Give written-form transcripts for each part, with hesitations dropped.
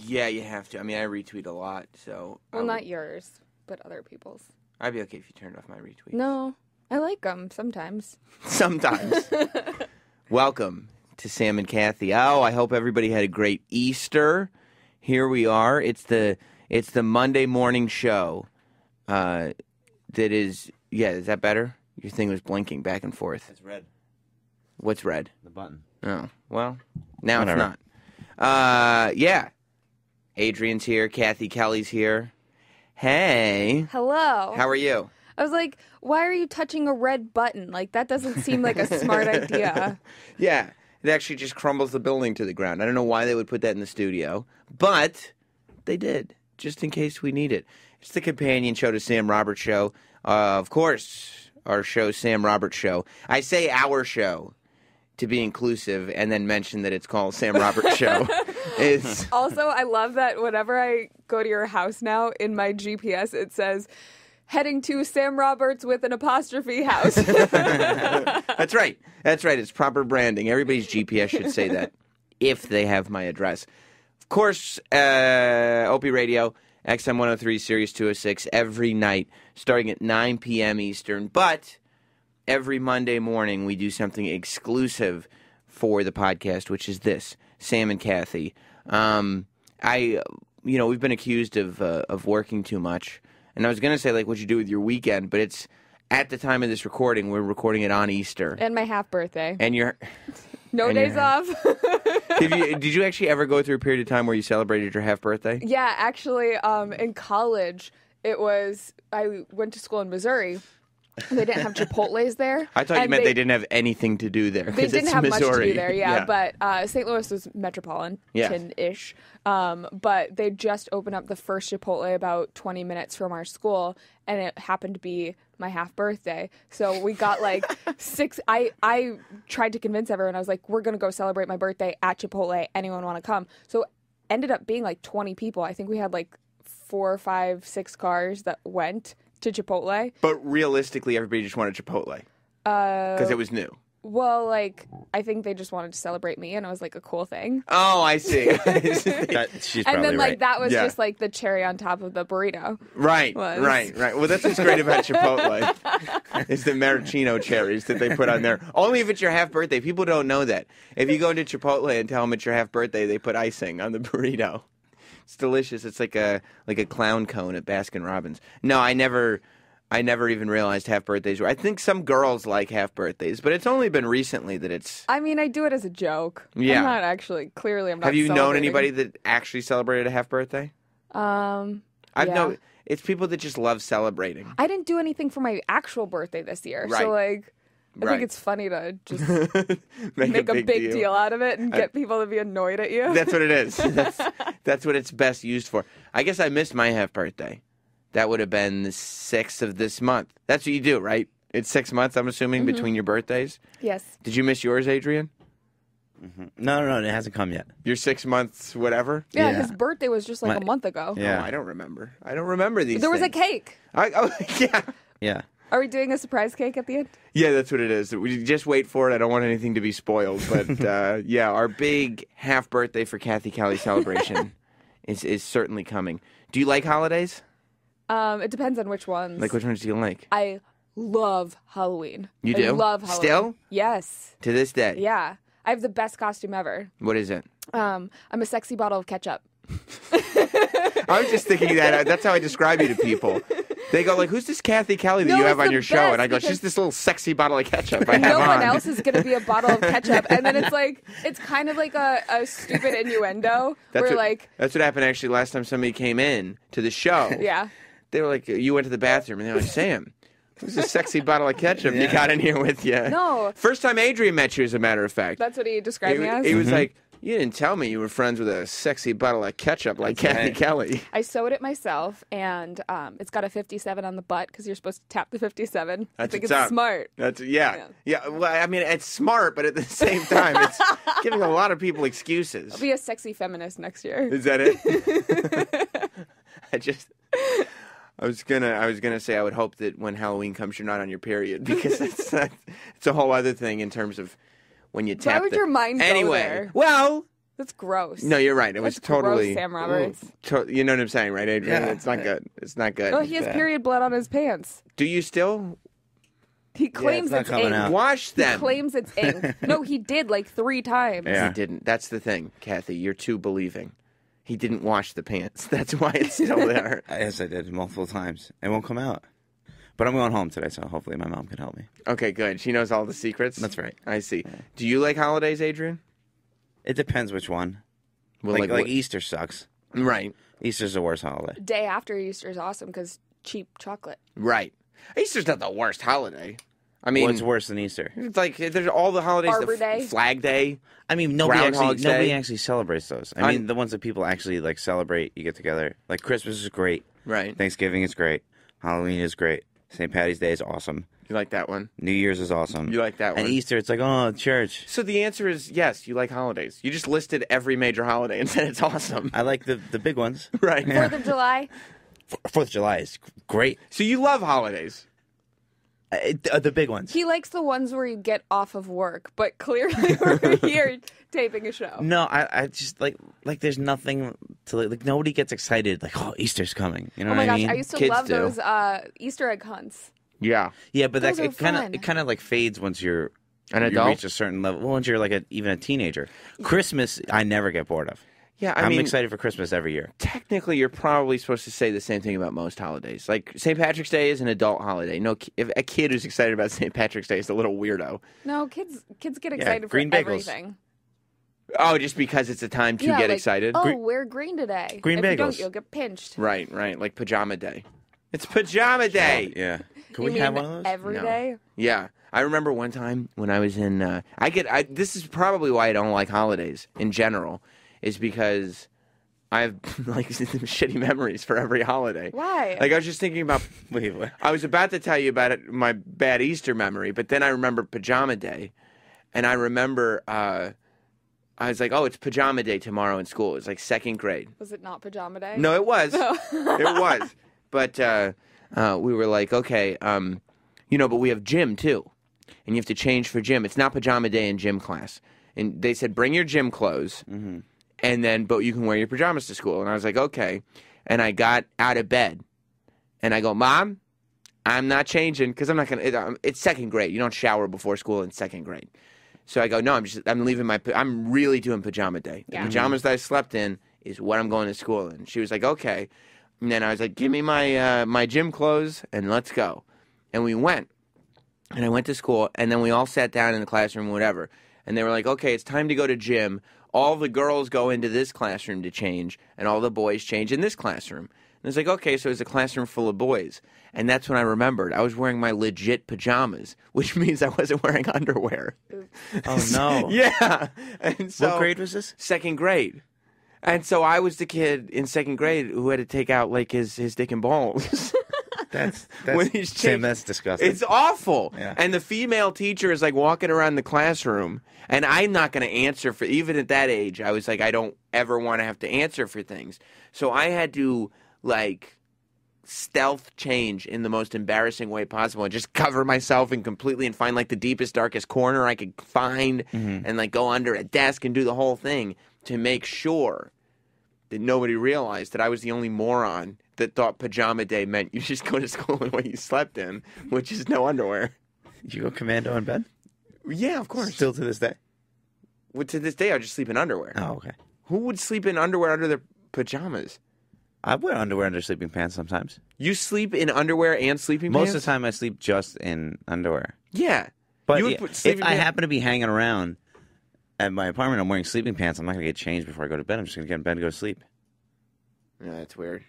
Yeah, you have to. I mean, I retweet a lot, so... Well, not yours, but other people's. I'd be okay if you turned off my retweets. No, I like them sometimes. Sometimes. Welcome to Sam and Cathy. Oh, I hope everybody had a great Easter. Here we are. It's the Monday morning show. That is... Yeah, is that better? Your thing was blinking back and forth. It's red. What's red? The button. Oh, well, now Whatever. It's not. Yeah. Adrian's here. Cathy Kelley's here. Hey. Hello. How are you? I was like, why are you touching a red button? Like, that doesn't seem like a smart idea. Yeah. It actually just crumbles the building to the ground. I don't know why they would put that in the studio, but they did, just in case we need it. It's the companion show to Sam Roberts Show. Of course, our show, Sam Roberts Show. I say our show to be inclusive and then mention that it's called Sam Roberts Show. Also, I love that whenever I go to your house now, in my GPS, it says, heading to Sam Roberts with an apostrophe house. That's right. That's right. It's proper branding. Everybody's GPS should say that if they have my address. Of course, Opie Radio, XM 103, Sirius 206, every night, starting at 9 p.m. Eastern. But every Monday morning, we do something exclusive for the podcast, which is this, Sam and Cathy. We've been accused of working too much. And I was going to say, like, what'd you do with your weekend? But it's at the time of this recording, we're recording it on Easter. And my half birthday. And you're... No days off. Did you actually ever go through a period of time where you celebrated your half birthday? Yeah, actually, in college, I went to school in Missouri. They didn't have Chipotle's there. I thought you meant they didn't have anything to do there. They didn't have Missouri. much to do there, yeah. But St. Louis was metropolitan-ish. But they just opened up the first Chipotle about 20 minutes from our school, and it happened to be my half birthday. So we got like I tried to convince everyone. I was like, we're going to go celebrate my birthday at Chipotle. Anyone want to come? So ended up being like 20 people. I think we had like 4, 5, 6 cars that went to Chipotle. But realistically, everybody just wanted Chipotle. Because it was new. Well, like, I think they just wanted to celebrate me, and it was like a cool thing. Oh, I see. She's and then, like, right. that was just like the cherry on top of the burrito. Right. Well, that's what's great about Chipotle is the maraschino cherries that they put on there. Only if it's your half birthday. People don't know that. If you go into Chipotle and tell them it's your half birthday, they put icing on the burrito. It's delicious. It's like a clown cone at Baskin Robbins. No, I never even realized half birthdays were. I think some girls like half birthdays, but it's only been recently that it's. I mean, I do it as a joke. Yeah. I'm not actually. Clearly, I'm not. Have you known anybody that actually celebrated a half birthday? Yeah. It's people that just love celebrating. I didn't do anything for my actual birthday this year, Right. so like. I think it's funny to just make a big deal out of it and get people to be annoyed at you. That's what it is. That's what it's best used for. I guess I missed my half birthday. That would have been the 6th of this month. That's what you do, right? It's 6 months, I'm assuming, between your birthdays. Yes. Did you miss yours, Adrian? Mm-hmm. No, it hasn't come yet. Your 6 months, whatever? Yeah, his birthday was just like a month ago. Yeah. Oh, I don't remember. I don't remember these There was a things. cake. Yeah. Yeah. Are we doing a surprise cake at the end? Yeah, that's what it is. We just wait for it. I don't want anything to be spoiled. But, yeah, our big half birthday for Cathy Kelley celebration is certainly coming. Do you like holidays? It depends on which ones. Like, which ones do you like? I love Halloween. You do? I love Halloween. Still? Yes. To this day? Yeah. I have the best costume ever. What is it? I'm a sexy bottle of ketchup. I was just thinking that. That's how I describe you to people. They go like, "Who's this Cathy Kelley that you have on your show?" And I go, "She's this little sexy bottle of ketchup I have no on." one else is going to be a bottle of ketchup. And then it's kind of like a stupid innuendo. That's what happened actually last time somebody came in to the show. Yeah. They were like, you went to the bathroom, and they were like, "Sam, who's this sexy bottle of ketchup you got in here with you?" No. First time Adrian met you, as a matter of fact. That's what he described me as? He was like, "You didn't tell me you were friends with a sexy bottle of ketchup like Cathy Kelley." I sewed it myself, and it's got a 57 on the butt because you're supposed to tap the 57. I think it's smart. Yeah. Well, I mean, it's smart, but at the same time, it's giving a lot of people excuses. I'll be a sexy feminist next year. Is that it? I was gonna say I would hope that when Halloween comes, you're not on your period, because it's a whole other thing in terms of when you tap. Why would your mind go there? Well, That's gross. No, you're right. It was That's totally gross, Sam Roberts. You know what I'm saying, right, Adrian? Yeah. It's not good. It's not good. Oh, he has period blood on his pants. Do you still He claims not it's coming ink. out. wash He them? claims it's ink. No, he did like 3 times. Yeah. He didn't. That's the thing, Kathy. You're too believing. He didn't wash the pants. That's why it's still there. Yes, I did multiple times. It won't come out. But I'm going home today, so hopefully my mom can help me. Okay, good. She knows all the secrets. That's right. I see. Do you like holidays, Adrian? It depends which one. Well, Like what- Easter sucks. Right. Easter's the worst holiday. Day after Easter is awesome because cheap chocolate. Right. Easter's not the worst holiday. I mean, What's worse than Easter? it's like there's all the holidays. Arbor the Day. Flag Day. I mean, nobody Groundhog's Day. actually celebrates those. I mean, the ones that people actually like celebrate, you get together. Like Christmas is great. Right. Thanksgiving is great. Halloween is great. St. Patty's Day is awesome. You like that one? New Year's is awesome. You like that one? And Easter, it's like, oh, church. So the answer is yes. You like holidays. You just listed every major holiday and said it's awesome. I like the big ones. Right. 4th of July. 4th of July is great. So you love holidays. The big ones. He likes the ones where you get off of work, but clearly we're here taping a show. No, I just like there's nothing to like. Nobody gets excited like, oh, Easter's coming. You know Oh what my I gosh, mean? I used to Kids love do. those Easter egg hunts. Yeah. Yeah, but Those are it kind fun. of like fades once you're An you adult? reach a certain level. Well, once you're like even a teenager. Christmas, I never get bored of. Yeah. I'm mean, excited for Christmas every year. technically, you're probably supposed to say the same thing about most holidays. Like St. Patrick's Day is an adult holiday. No, if a kid who's excited about St. Patrick's Day is a little weirdo. No, kids get excited green for bagels. everything. Oh, just because it's a time to Yeah, get like, excited. Oh, wear green today. Green if you don't, bagels. you'll get pinched. Right. Like Pajama Day. It's Pajama Day. Yeah. Can You we have mean one of those? every No. day? Yeah, I remember one time when I was in. This is probably why I don't like holidays in general, is because I have like shitty memories for every holiday. Why? Like I was just thinking about. Wait, what? I was about to tell you about my bad Easter memory, but then I remembered Pajama Day, and I remember I was like, oh, it's Pajama Day tomorrow in school. It was like 2nd grade. Was it not pajama day? No, it was. It was. But we were like, okay, but we have gym too. And you have to change for gym. It's not Pajama Day in gym class. And they said, bring your gym clothes. Mm-hmm. But you can wear your pajamas to school. And I was like, okay. And I got out of bed. And I go, Mom, I'm not changing because I'm not going to. It's 2nd grade. You don't shower before school in 2nd grade. So I go, no, I'm leaving I'm really doing Pajama Day. The Yeah. pajamas that I slept in is what I'm going to school in. She was like, okay. And then I was like, give me my gym clothes and let's go. And we went. And I went to school, and then we all sat down in the classroom, whatever. And they were like, okay, it's time to go to gym. All the girls go into this classroom to change, and all the boys change in this classroom. And it's like, okay, so it's a classroom full of boys. And that's when I remembered. I was wearing my legit pajamas, which means I wasn't wearing underwear. Oh no. Yeah. And so, What grade was this? 2nd grade. And so I was the kid in 2nd grade who had to take out like his dick and balls. That's When he's Sam, changed- that's disgusting. It's awful. Yeah. And the female teacher is like walking around the classroom, and I'm not going to answer for, even at that age, I was like, I don't ever want to have to answer for things. So I had to like stealth change in the most embarrassing way possible and just cover myself and completely and find like the deepest, darkest corner I could find and like go under a desk and do the whole thing to make sure that nobody realized that I was the only moron that thought Pajama Day meant you just go to school in what you slept in, which is no underwear. Did you go commando in bed? Yeah, of course. Still to this day? Well, to this day, I just sleep in underwear. Oh, okay. Who would sleep in underwear under their pajamas? I wear underwear under sleeping pants sometimes. You sleep in underwear and sleeping Most pants? of the time, I sleep just in underwear. Yeah. But You would yeah, put if sleeping I pants- happen to be hanging around at my apartment, I'm wearing sleeping pants. I'm not going to get changed before I go to bed. I'm just going to get in bed and go to sleep. Yeah, that's weird.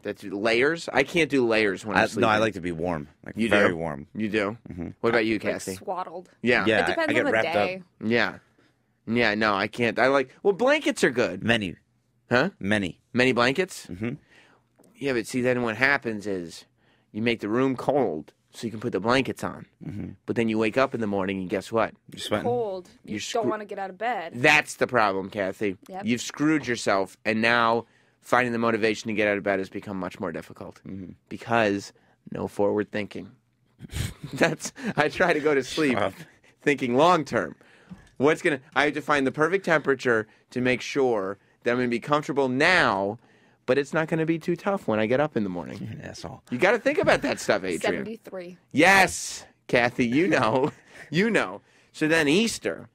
That's layers? I can't do layers when I'm sleeping. No, I like to be warm. Like You very do? warm. You do? What about you, Like Kathy? swaddled. Yeah. Yeah, It depends I get on the wrapped day. up. Yeah. Yeah, no, I can't. Well, blankets are good. Many. Huh? Many. Many blankets? Mhm. Yeah, but see, then what happens is you make the room cold so you can put the blankets on. But then you wake up in the morning and guess what? You're sweating. Cold. You You're don't want to get out of bed. That's the problem, Kathy. Yep. You've screwed yourself, and now finding the motivation to get out of bed has become much more difficult because no forward thinking. I try to go to sleep Shut up. thinking long term. I have to find the perfect temperature to make sure that I'm going to be comfortable now, but it's not going to be too tough when I get up in the morning. That's all. You got to think about that stuff, Adrian. 73. Yes, Kathy, you know. So then Easter.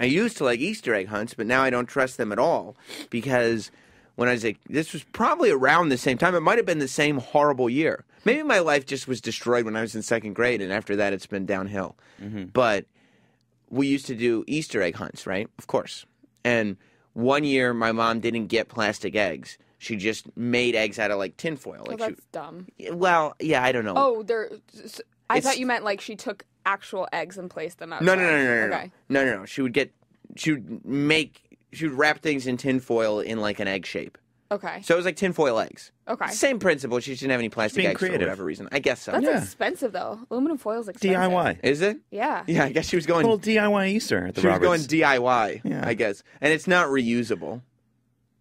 I used to like Easter egg hunts, but now I don't trust them at all because when I was this was probably around the same time. It might have been the same horrible year. Maybe my life just was destroyed when I was in second grade, and after that it's been downhill. Mm-hmm. But we used to do Easter egg hunts, right? Of course. And one year my mom didn't get plastic eggs. She just made eggs out of like tinfoil. Like that's dumb. Well, yeah, I don't know. Oh, I thought you meant like she took actual eggs and placed them outside. No. Okay. No. She would wrap things in tinfoil in like an egg shape. Okay. So it was like tinfoil eggs. Okay. Same principle. She just didn't have any plastic eggs creative. for whatever reason. I guess so. That's expensive though. Aluminum foil is expensive. DIY. Is it? Yeah. Yeah, I guess she was going. A little DIY Easter at the She was Roberts. going DIY. Yeah. I guess, and it's not reusable.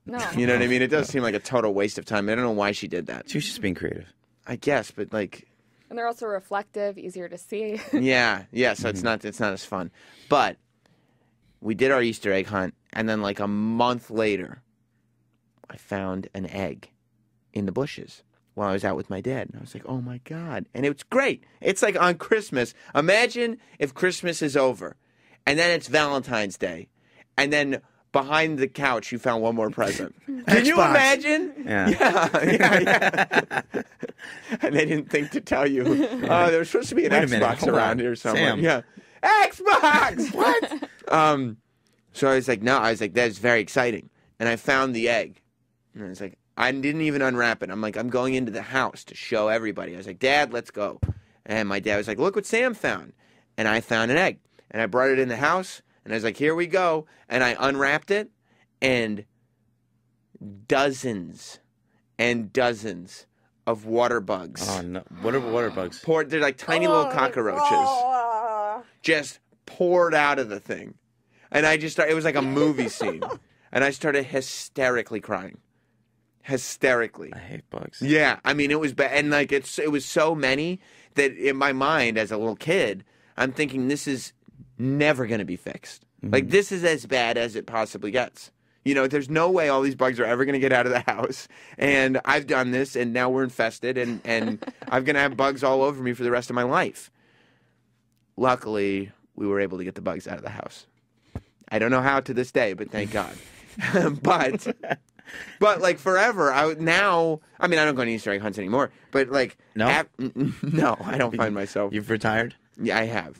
No. You know what I mean? It does seem like a total waste of time. I don't know why she did that. She was just being creative. I guess, but like. And they're also reflective, easier to see. Yeah. So it's not as fun. But we did our Easter egg hunt, and then like a month later, I found an egg in the bushes while I was out with my dad. And I was like, oh my God. And it was great. It's like on Christmas. Imagine if Christmas is over, and then it's Valentine's Day, and then behind the couch you found one more present. Can you imagine? Yeah. And they didn't think to tell you. There was supposed to be an Xbox around here somewhere. Sam. Yeah. Xbox! What? So I was like, that's very exciting. And I found the egg. And I was like, I didn't even unwrap it. I'm like, I'm going into the house to show everybody. I was like, Dad, let's go. And my dad was like, look what Sam found. And I found an egg. And I brought it in the house. And I was like, here we go. And I unwrapped it. And dozens and dozens of water bugs. Oh, no. What are water bugs? They're like tiny little cockroaches. Just poured out of the thing. And I just started, it was like a movie scene. And I started hysterically crying. Hysterically. I hate bugs. Yeah, I mean, it was bad. And like, it was so many that in my mind as a little kid, I'm thinking this is never going to be fixed. Mm-hmm. Like, this is as bad as it possibly gets. You know, there's no way all these bugs are ever going to get out of the house. And I've done this, and now we're infested, and I'm going to have bugs all over me for the rest of my life. Luckily, we were able to get the bugs out of the house. I don't know how to this day, but thank God. But like forever, I don't go on Easter egg hunts anymore. But like, no, no, I don't find myself. You've retired? Yeah, I have.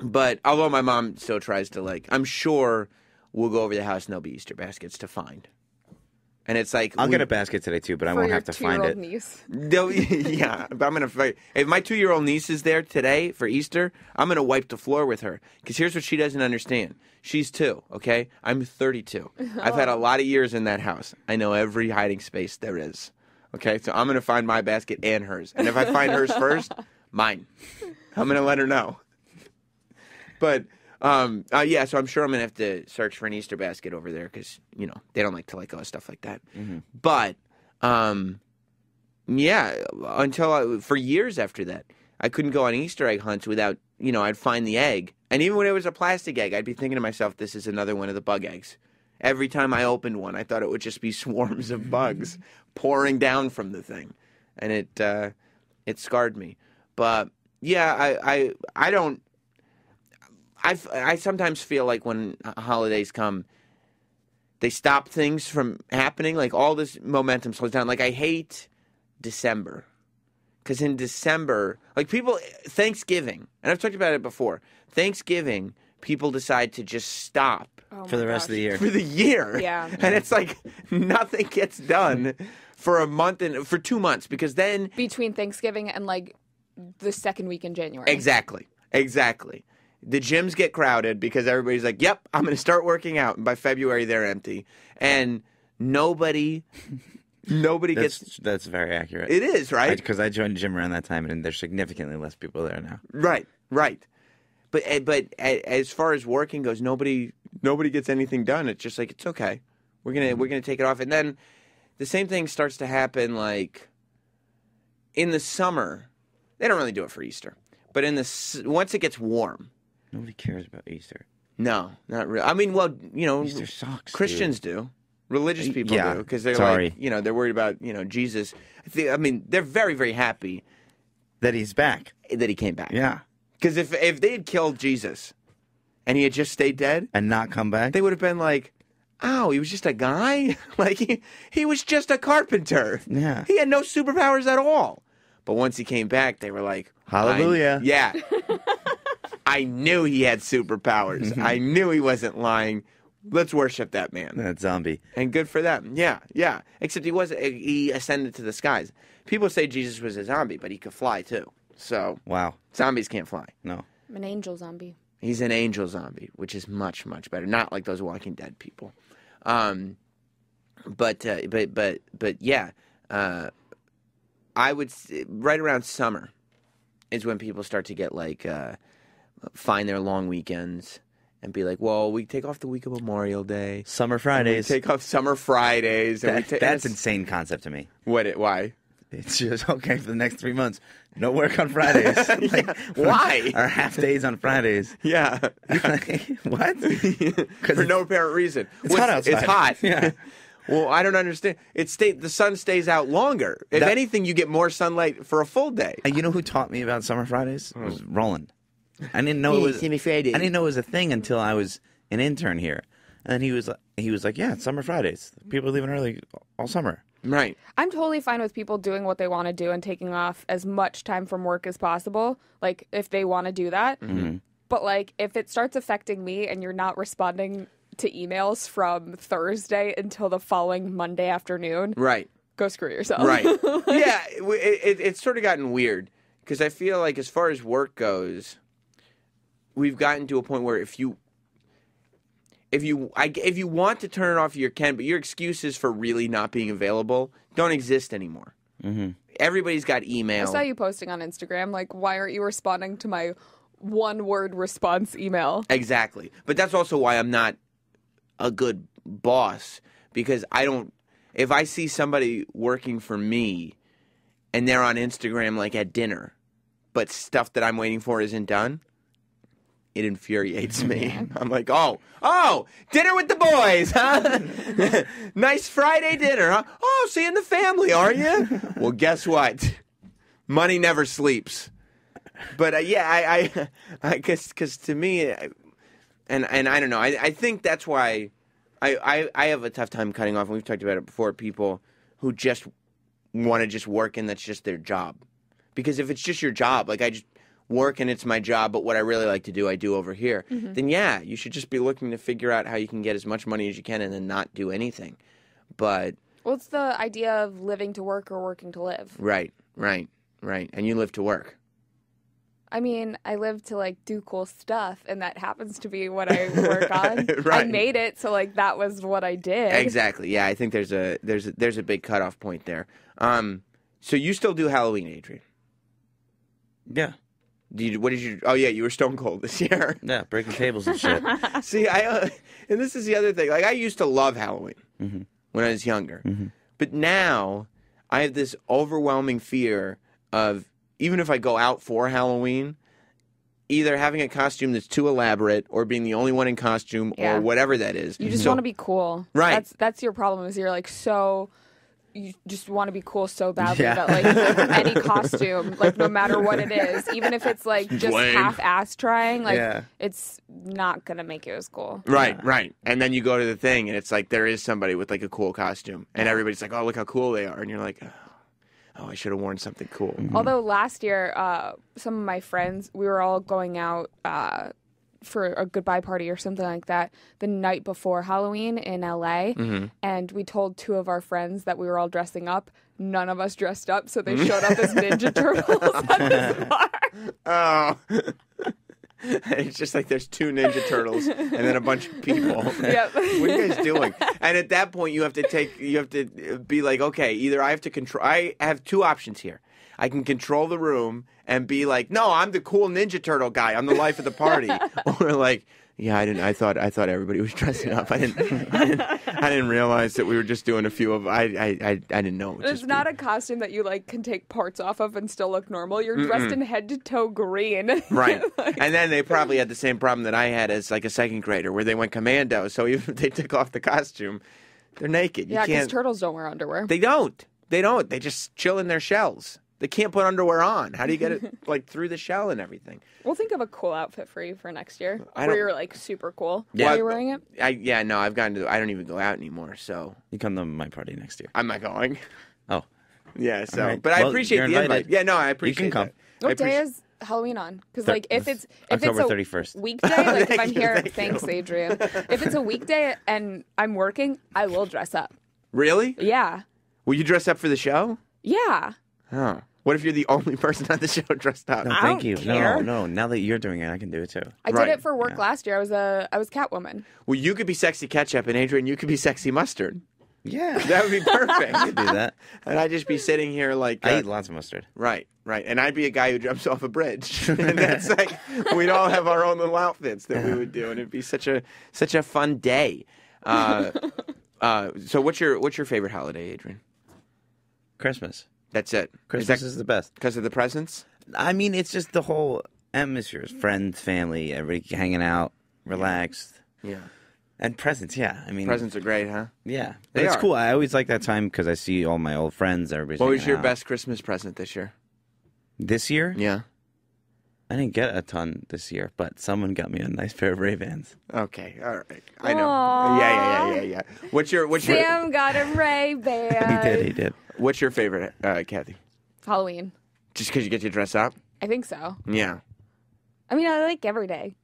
But although my mom still tries to like, I'm sure we'll go over the house and there'll be Easter baskets to find. And it's like I'll get a basket today too, but I won't have to find it. Niece. Yeah, but I'm gonna fight. If my 2-year-old niece is there today for Easter, I'm gonna wipe the floor with her. Because here's what she doesn't understand. She's 2, okay? I'm 32. I've had a lot of years in that house. I know every hiding space there is. Okay, so I'm gonna find my basket and hers. And if I find hers first, mine. I'm gonna let her know. But. Yeah, so I'm sure I'm going to have to search for an Easter basket over there because, you know, they don't like to let go of stuff like that. Mm-hmm. But, yeah, for years after that, I couldn't go on Easter egg hunts without, you know, I'd find the egg. And even when it was a plastic egg, I'd be thinking to myself, this is another one of the bug eggs. Every time I opened one, I thought it would just be swarms of bugs pouring down from the thing. And it scarred me. But, yeah, I don't... I sometimes feel like when holidays come, they stop things from happening. Like all this momentum slows down. Like I hate December. Because in December, like Thanksgiving, and I've talked about it before, Thanksgiving, people decide to just stop. For the rest of the year. For the year. Yeah. And it's like nothing gets done for a month and for 2 months because then... Between Thanksgiving and like the second week in January. Exactly. The gyms get crowded because everybody's like, yep, I'm going to start working out. And by February, they're empty. And nobody gets... That's very accurate. It is, right? Because I joined the gym around that time, and there's significantly less people there now. Right. But as far as working goes, nobody gets anything done. It's just like, it's okay. We're gonna take it off. And then the same thing starts to happen like in the summer. They don't really do it for Easter. But once it gets warm... Nobody cares about Easter. No, not really. I mean, well, Easter sucks. Christians do. Religious people Yeah. do, because they're Sorry. like, they're worried about, Jesus. I mean, they're very, very happy That he's back. that he came back. Yeah. Because if they had killed Jesus and he had just stayed dead, And not come back. they would have been like, oh, he was just a guy? Like, he was just a carpenter. Yeah. He had no superpowers at all. But once he came back, they were like, Hallelujah. Yeah. I knew he had superpowers. I knew he wasn't lying. Let's worship that man. That zombie. And good for them. Yeah, yeah. Except he ascended to the skies. People say Jesus was a zombie, but he could fly too. So Wow. zombies can't fly. No. I'm an angel zombie. He's an angel zombie, which is much, much better. Not like those Walking Dead people. But yeah. I would right around summer is when people start to get like find their long weekends and be like, well, we take off the week of Memorial Day. Summer Fridays. We take off summer Fridays. And That's insane concept to me. Why? It's just okay for the next 3 months. No work on Fridays. Why? Our half days on Fridays. Yeah. What? For no apparent reason. It's hot outside. It's hot. Yeah. Well, I don't understand. The sun stays out longer. If anything, you get more sunlight for a full day. And you know who taught me about Summer Fridays? It was Roland. I didn't know it was. I didn't know it was a thing until I was an intern here, and he was like, "Yeah, it's Summer Fridays. People are leaving early all summer." Right. I'm totally fine with people doing what they want to do and taking off as much time from work as possible, like if they want to do that. Mm-hmm. But like if it starts affecting me and you're not responding to emails from Thursday until the following Monday afternoon, Right. go screw yourself. Right. Yeah, it's sort of gotten weird because I feel like as far as work goes, we've gotten to a point where if you want to turn it off, you can, but your excuses for really not being available don't exist anymore. Mm-hmm. Everybody's got email. I saw you posting on Instagram, like, why aren't you responding to my one-word response email? Exactly. But that's also why I'm not a good boss, because if I see somebody working for me and they're on Instagram like at dinner, but stuff that I'm waiting for isn't done, it infuriates me. I'm like, oh, dinner with the boys, huh? Nice Friday dinner, huh? Oh, seeing the family, are you? Well, guess what? Money never sleeps. But yeah, I guess because to me, and I don't know, I think that's why I have a tough time cutting off, and we've talked about it before, people who just want to just work and that's just their job. Because if it's just your job, like I just work and it's my job, but what I really like to do, I do over here, then yeah, you should just be looking to figure out how you can get as much money as you can and then not do anything. But well, it's the idea of living to work or working to live. Right. And you live to work. I mean, I live to like do cool stuff, and that happens to be what I work on. Right. I made it, so like that was what I did. Exactly. Yeah, I think there's a big cutoff point there. So you still do Halloween, Adrian? Yeah. What did you? Oh yeah, you were stone cold this year. Yeah, breaking tables and shit. See, and this is the other thing. Like I used to love Halloween when I was younger, but now I have this overwhelming fear of, even if I go out for Halloween, either having a costume that's too elaborate or being the only one in costume or whatever that is. You just want to be cool. Right. That's your problem, is you're like you just want to be cool so badly Yeah. that like any costume, like no matter what it is, even if it's like just Lame. half-ass trying, like Yeah. it's not going to make you as cool. Right. And then you go to the thing and it's like there is somebody with like a cool costume and everybody's like, oh, look how cool they are. And you're like, oh, I should have worn something cool. Although last year, some of my friends, we were all going out for a goodbye party or something like that the night before Halloween in LA. And we told two of our friends that we were all dressing up. None of us dressed up, so they showed up as Ninja Turtles at this bar. Oh. It's just like there's two Ninja Turtles and then a bunch of people. Yep. What are you guys doing? And at that point, you have to be like, okay, either I have to control. I have two options here. I can control the room and be like, no, I'm the cool Ninja Turtle guy. I'm the life of the party. Or like, Yeah, I didn't. I thought everybody was dressing up. I didn't realize that we were just doing a few of. I didn't know. It's not a costume that you like can take parts off of and still look normal. You're dressed in head to toe green. Right. And then they probably had the same problem that I had as like a second grader, where they went commando. So even if they took off the costume, they're naked. Yeah, because turtles don't wear underwear. They don't. They just chill in their shells. They can't put underwear on. How do you get it like through the shell and everything? We'll think of a cool outfit for you for next year, where you're like super cool. Yeah. While you're wearing it. No, I've gotten to. I don't even go out anymore. So you come to my party next year. I'm not going. Oh, yeah. So, right. but I appreciate the invite. Yeah, no, I appreciate. You can come. What day is Halloween on? Because like if it's October a 31st. weekday, like if I'm here, thanks, Adrian. If it's a weekday and I'm working, I will dress up. Really? Yeah. Will you dress up for the show? Yeah. Oh. What if you're the only person on the show dressed up? No, I thank don't you. care. No. Now that you're doing it, I can do it too. I did it for work last year. I was Catwoman. Well, you could be sexy ketchup, and Adrian, you could be sexy mustard. Yeah. That would be perfect. I could do that. And I'd just be sitting here like... I eat lots of mustard. Right. And I'd be a guy who jumps off a bridge. And that's like, we'd all have our own little outfits that we would do, and it'd be such a fun day. So what's your favorite holiday, Adrian? Christmas. That's it. Christmas is the best. Because of the presents? I mean, it's just the whole atmosphere. Friends, family, everybody hanging out, relaxed. Yeah. And presents, yeah. I mean, Presents are great, huh? Yeah. It's cool. I always like that time because I see all my old friends. Everybody's What was hanging your out. best Christmas present this year? This year? Yeah. I didn't get a ton this year, but someone got me a nice pair of Ray-Bans. Okay, all right. I know. Aww. Yeah. What's your Sam got a Ray-Ban. He did. What's your favorite, Kathy? Halloween. Just because you get to dress up? I think so. Yeah. I mean, I like every day.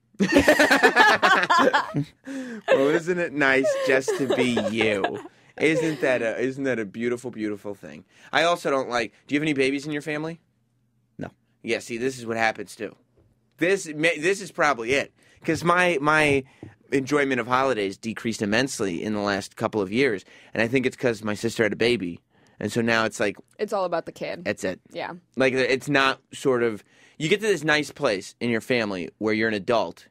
Well, isn't it nice just to be you? Isn't that a beautiful, beautiful thing? I also don't like. Do you have any babies in your family? No. Yeah. See, this is what happens too. This is probably it, because my enjoyment of holidays decreased immensely in the last couple of years, and I think it's because my sister had a baby, and so now it's like it's all about the kid. That's it. Yeah. Like it's not sort of. You get to this nice place in your family where you're an adult.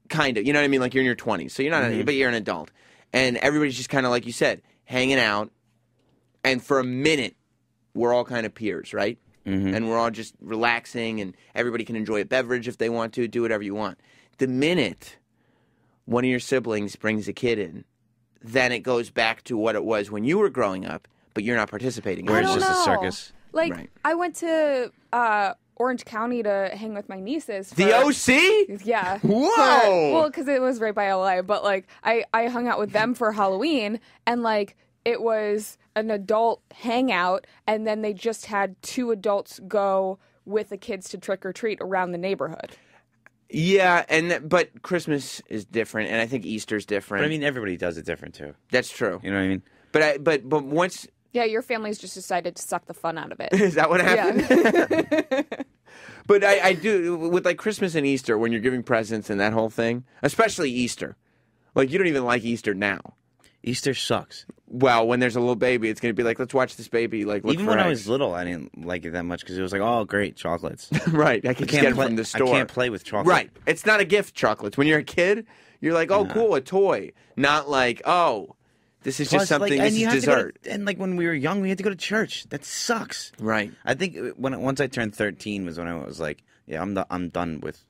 Kind of, you know what I mean? Like you're in your 20s, so you're not, but you're an adult, and everybody's just kind of like you said, hanging out, and for a minute, we're all kind of peers, right? Mm-hmm. And we're all just relaxing, and everybody can enjoy a beverage if they want to, do whatever you want. The minute one of your siblings brings a kid in, then it goes back to what it was when you were growing up, but you're not participating. Where it's just a circus. Like right. I went to Orange County to hang with my nieces. The OC? Yeah. Whoa! Well, because it was right by LA, but like I hung out with them for Halloween, and like it was an adult hangout, and then they just had two adults go with the kids to trick or treat around the neighborhood. Yeah, but Christmas is different, and I think Easter's different. But I mean, everybody does it different too. That's true. You know what I mean? But once. Yeah, your family's just decided to suck the fun out of it. Is that what happened? Yeah. But I do, with like Christmas and Easter, when you're giving presents and that whole thing, especially Easter. Like, you don't even like Easter now. Easter sucks. Well, when there's a little baby, it's going to be like, let's watch this baby. Like, look even for when eggs. I was little, I didn't like it that much because it was like, oh, great, chocolates. Right. I can just get it from the store. I can't play with chocolate. Right. It's not a gift, chocolates. When you're a kid, you're like, oh, cool, a toy. Not like, oh, this is just something, this is dessert. And like when we were young, we had to go to church. That sucks. Right. I think once I turned 13 was when I was like, yeah, I'm done with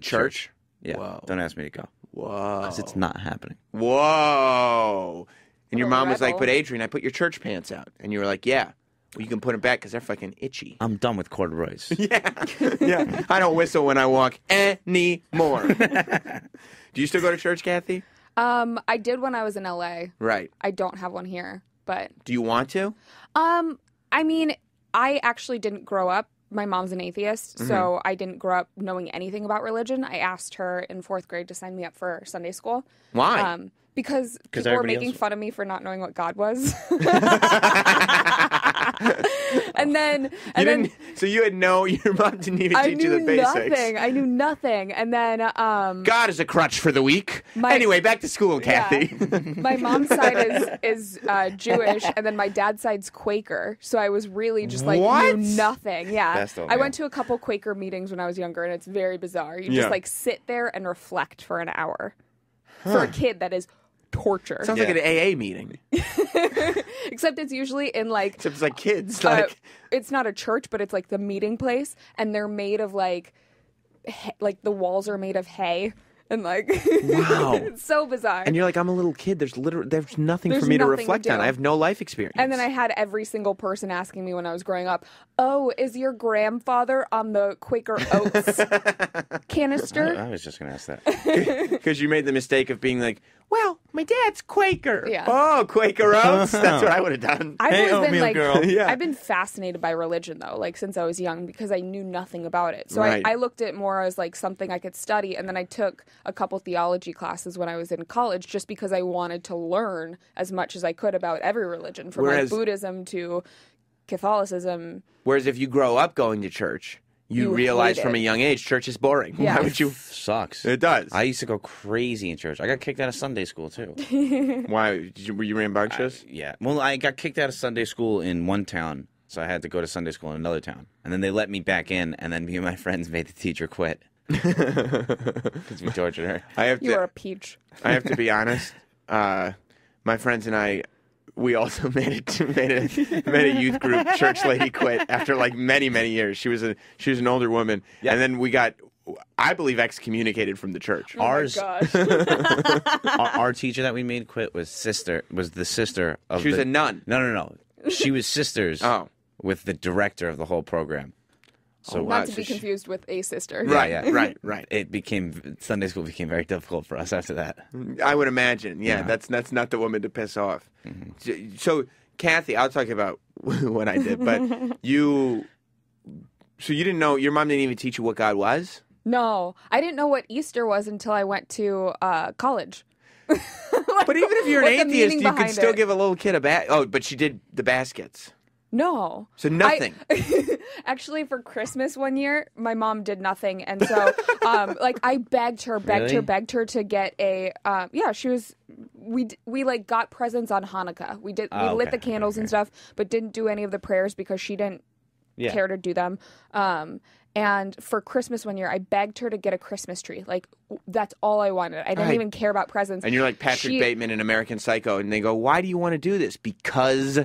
church. Yeah. Whoa. Don't ask me to go. Whoa. Because it's not happening. Whoa. And your mom was like, rebel. but Adrian, I put your church pants out. And you were like, yeah. Well, you can put them back because they're fucking itchy. I'm done with corduroys. Yeah. I don't whistle when I walk anymore. Do you still go to church, Kathy? I did when I was in LA. Right. I don't have one here, but Do you want to? I mean, I actually didn't grow up. My mom's an atheist, so I didn't grow up knowing anything about religion. I asked her in 4th grade to sign me up for Sunday school. Why? Because people were making fun of me for not knowing what God was. And then So your mom didn't even teach you the basics. I knew nothing. And then God is a crutch for the weak. Anyway, back to school, Cathy. Yeah. My mom's side is Jewish, and then my dad's side's Quaker. So I was really just like knew nothing. Yeah, I went to a couple Quaker meetings when I was younger, and it's very bizarre. You just like sit there and reflect for an hour. For a kid, that is torture. Sounds like an AA meeting. Except it's usually in like... Except it's like kids. It's not a church, but it's like the meeting place. And they're made of like the walls are made of hay. And like... Wow. It's so bizarre. And you're like, I'm a little kid. There's nothing for me to reflect on. I have no life experience. And then I had every single person asking me when I was growing up, oh, is your grandfather on the Quaker Oats canister? I was just going to ask that. Because you made the mistake of being like, well, my dad's Quaker. Yeah. Oh, Quaker Oats. That's what I would have done. I've always been like, girl. Yeah. I've been fascinated by religion though, like since I was young because I knew nothing about it. So Right. I looked at it more as like something I could study, and then I took a couple theology classes when I was in college just because I wanted to learn as much as I could about every religion, from like Buddhism to Catholicism. Whereas if you grow up going to church, you realize hate from it. a young age church is boring. Yeah. Why would you? Sucks. It does. I used to go crazy in church. I got kicked out of Sunday school, too. Why? Were you rambunctious? Yeah. Well, I got kicked out of Sunday school in one town, so I had to go to Sunday school in another town. And then they let me back in, and then me and my friends made the teacher quit. Because we tortured her. You are a peach. I have to be honest. My friends and I, we also made a youth group church lady quit after like many years. She was an older woman, and then we got, I believe, excommunicated from the church. Oh my gosh. Our teacher that we made quit was the sister of. She was a nun. No. She was sisters. With the director of the whole program. So not to be confused with a sister. Right. Sunday school became very difficult for us after that. I would imagine. Yeah, that's not the woman to piss off. Mm-hmm. So, Cathy, I'll talk about what I did, but you didn't know, your mom didn't even teach you what God was? No, I didn't know what Easter was until I went to college. But even if you're an atheist, you could still give a little kid a Oh, but she did the baskets. No. So nothing. Actually, for Christmas one year, my mom did nothing, and so I begged her to get a she was we like got presents on Hanukkah. We lit the candles and stuff, but didn't do any of the prayers because she didn't care to do them. And for Christmas one year, I begged her to get a Christmas tree. Like, that's all I wanted. I didn't even care about presents. And you're like Patrick Bateman in American Psycho, and they go, why do you want to do this? Because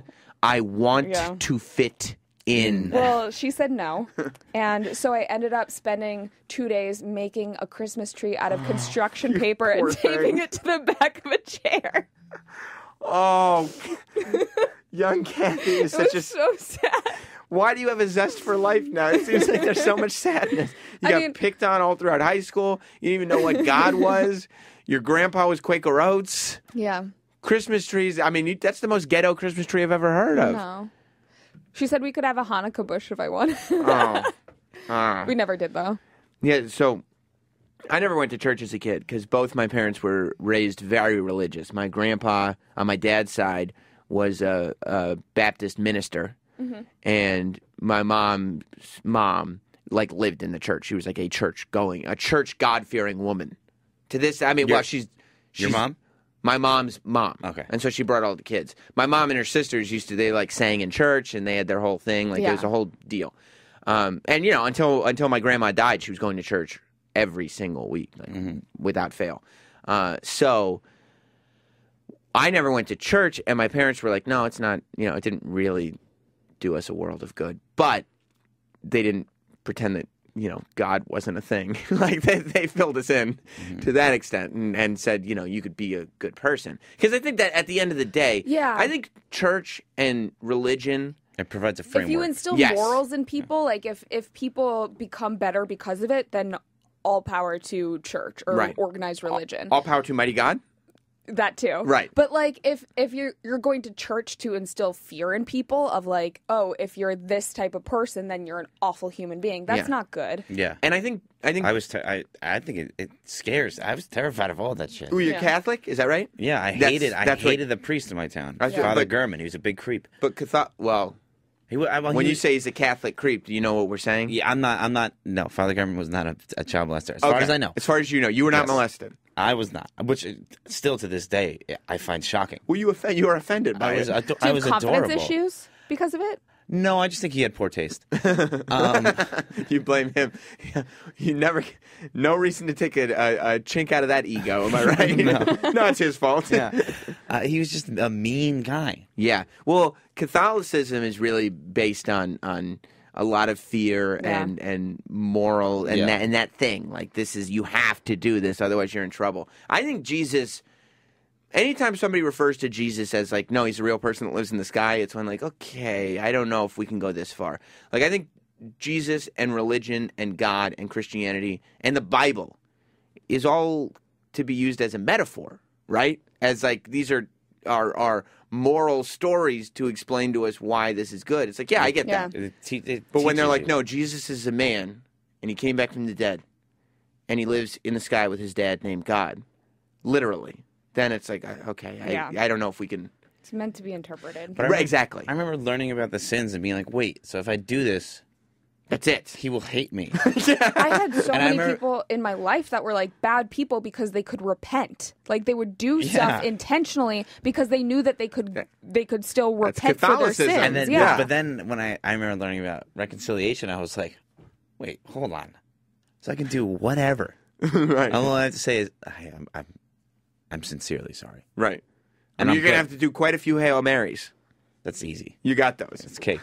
I want to fit in. Well, she said no. And so I ended up spending 2 days making a Christmas tree out of construction paper and taping it to the back of a chair. Oh, young Cathy is so sad. Why do you have a zest for life now? It seems like there's so much sadness. You got picked on all throughout high school. You didn't even know what God was. Your grandpa was Quaker Oats. Yeah. Christmas trees. I mean, that's the most ghetto Christmas tree I've ever heard of. No. She said we could have a Hanukkah bush if I wanted. We never did, though. Yeah, so I never went to church as a kid because both my parents were raised very religious. My grandpa, on my dad's side, was a Baptist minister. Mm-hmm. And my mom's mom lived in the church. She was like a church God-fearing woman. To this, I mean, she's your mom? My mom's mom. Okay. And so she brought all the kids. My mom and her sisters they sang in church and they had their whole thing. It was a whole deal. And until my grandma died, she was going to church every single week, without fail. So I never went to church, and my parents were like, no, it's not, it didn't really do us a world of good. But they didn't pretend that, God wasn't a thing. They filled us in to that extent and said, you could be a good person. Because I think that at the end of the day, I think church and religion, it provides a framework. If you instill morals in people, if people become better because of it, then all power to church or organized religion. All power to mighty God? That too. Right. But if you're going to church to instill fear in people of if you're this type of person, then you're an awful human being. That's not good. Yeah. And I think I think it scares. I was terrified of all that shit. Ooh, you're Catholic? Is that right? Yeah, I hated the priest in my town. Father Gurman. He was a big creep. But When you say he's a Catholic creep, do you know what we're saying? Yeah, I'm not. No, Father Garman was not a child molester, as far as I know. As far as you know, you were not molested. I was not, which still to this day I find shocking. Well, you were offended by it. I was confidence adorable. issues because of it? No, I just think he had poor taste. You blame him. You never. No reason to take a chink out of that ego. Am I right? No, it's his fault. Yeah, he was just a mean guy. Yeah. Well, Catholicism is really based on a lot of fear and moral and that thing. Like, this is, you have to do this, otherwise you're in trouble. I think Jesus. Anytime somebody refers to Jesus as like, no, he's a real person that lives in the sky, it's when like, okay, I don't know if we can go this far. Like, I think Jesus and religion and God and Christianity and the Bible is all to be used as a metaphor, right? As like, these are moral stories to explain to us why this is good. It's like, yeah, I get that. But when they're like, no, Jesus is a man and he came back from the dead and he lives in the sky with his dad named God, literally. Then it's like, okay, I don't know if we can. It's meant to be interpreted. But Exactly. I remember learning about the sins and being like, wait, so if I do this, that's it. He will hate me. I had so many people in my life that were like bad people because they could repent. Like, they would do stuff intentionally because they knew that they could still repent for their sins. And then, but then when I remember learning about reconciliation, I was like, wait, hold on. So I can do whatever. Right. All I have to say is, I'm sincerely sorry. Right. And you're going to have to do quite a few Hail Marys. That's easy. You got those. It's cake.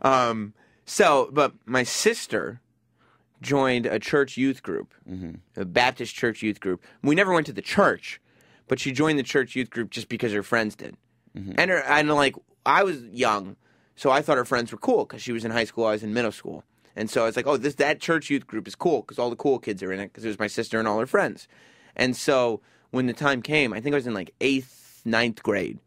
But my sister joined a church youth group, a Baptist church youth group. We never went to the church, but she joined the church youth group just because her friends did. And I was young, so I thought her friends were cool because she was in high school, I was in middle school. And so I was like, oh, that church youth group is cool because all the cool kids are in it because it was my sister and all her friends. And so when the time came, I think I was in like 8th, 9th grade,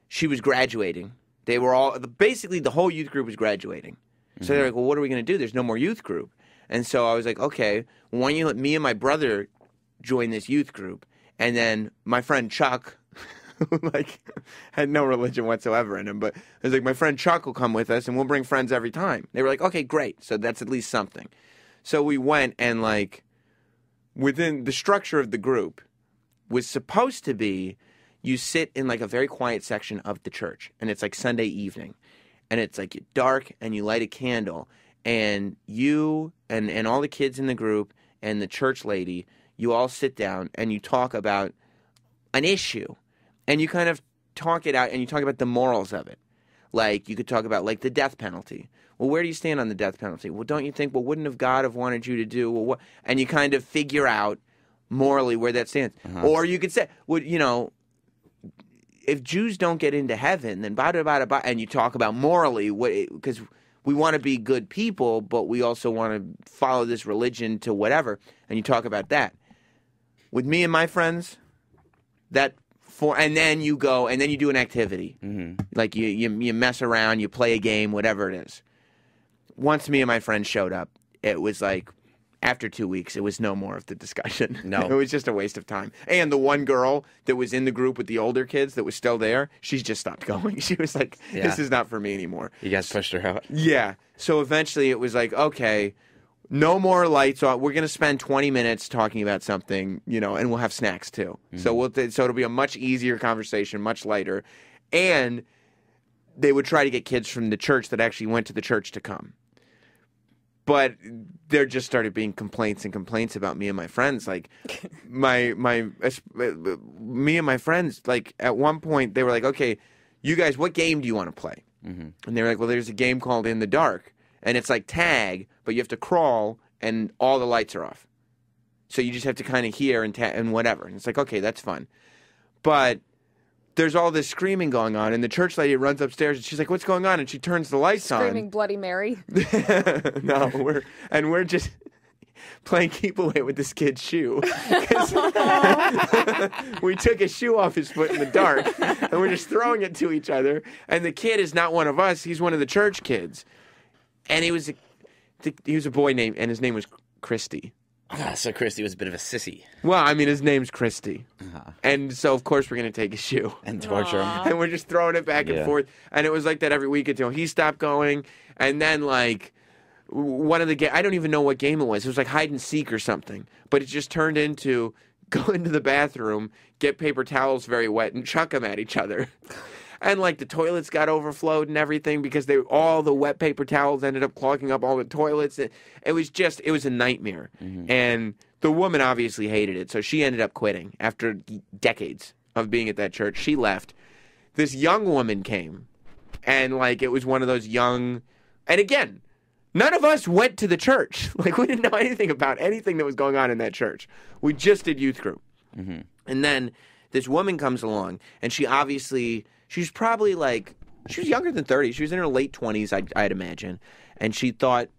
she was graduating. They were all, basically the whole youth group was graduating. So they're like, well, what are we going to do? There's no more youth group. And so I was like, okay, why don't you let me and my brother join this youth group? And then my friend Chuck, like, had no religion whatsoever in him, but I was like, my friend Chuck will come with us and we'll bring friends every time. They were like, okay, great. So that's at least something. So we went and like, within the structure of the group was supposed to be you sit in like a very quiet section of the church and it's like Sunday evening and it's like dark and you light a candle and you and all the kids in the group and the church lady, you all sit down and you talk about an issue and you kind of talk it out and you talk about the morals of it. Like, you could talk about like the death penalty. Well, where do you stand on the death penalty? Well, don't you think, well, wouldn't have God have wanted you to do, well, what? And you kind of figure out morally where that stands. Or you could say, well, you know, if Jews don't get into heaven, then blah, and you talk about morally, because we want to be good people, but we also want to follow this religion to whatever, and you talk about that. With me and my friends, and then you go, and then you do an activity. Like you mess around, you play a game, whatever it is. Once me and my friends showed up, it was like, after 2 weeks, it was no more of the discussion. No. It was just a waste of time. And the one girl that was in the group with the older kids that was still there, she's just stopped going. She was like, this is not for me anymore. You guys pushed her out? Yeah. So eventually it was like, okay, no more lights on. We're going to spend 20 minutes talking about something, you know, and we'll have snacks too. So it'll be a much easier conversation, much lighter. And they would try to get kids from the church that actually went to the church to come. But there just started being complaints about me and my friends. Like, me and my friends, like, at one point, they were like, okay, you guys, what game do you want to play? And they were like, well, there's a game called In the Dark. And it's like tag, but you have to crawl, and all the lights are off. So you just have to kind of hear and whatever. And it's like, okay, that's fun. But there's all this screaming going on, and the church lady runs upstairs, and she's like, what's going on? And she turns the lights on. Screaming Bloody Mary? No, we're just playing keep away with this kid's shoe. We took his shoe off his foot in the dark, and we're just throwing it to each other. And the kid is not one of us. He's one of the church kids. And he was a boy named, and his name was Christy. So Christy was a bit of a sissy. Well, I mean, his name's Christy. And so, of course, we're going to take his shoe. And torture him. And we're just throwing it back and forth. And it was like that every week until he stopped going. And then, like, one of the I don't even know what game it was. It was like hide and seek or something. But it just turned into go into the bathroom, get paper towels very wet, and chuck them at each other. And, like, the toilets got overflowed and everything because all the wet paper towels ended up clogging up all the toilets. It was a nightmare. And the woman obviously hated it, so she ended up quitting after decades of being at that church. She left. This young woman came, and, like, it was one of those young... And again, none of us went to the church. Like, we didn't know anything about anything that was going on in that church. We just did youth group. And then this woman comes along, and she obviously... She's probably like, she was younger than 30. She was in her late 20s, I'd imagine. And she thought,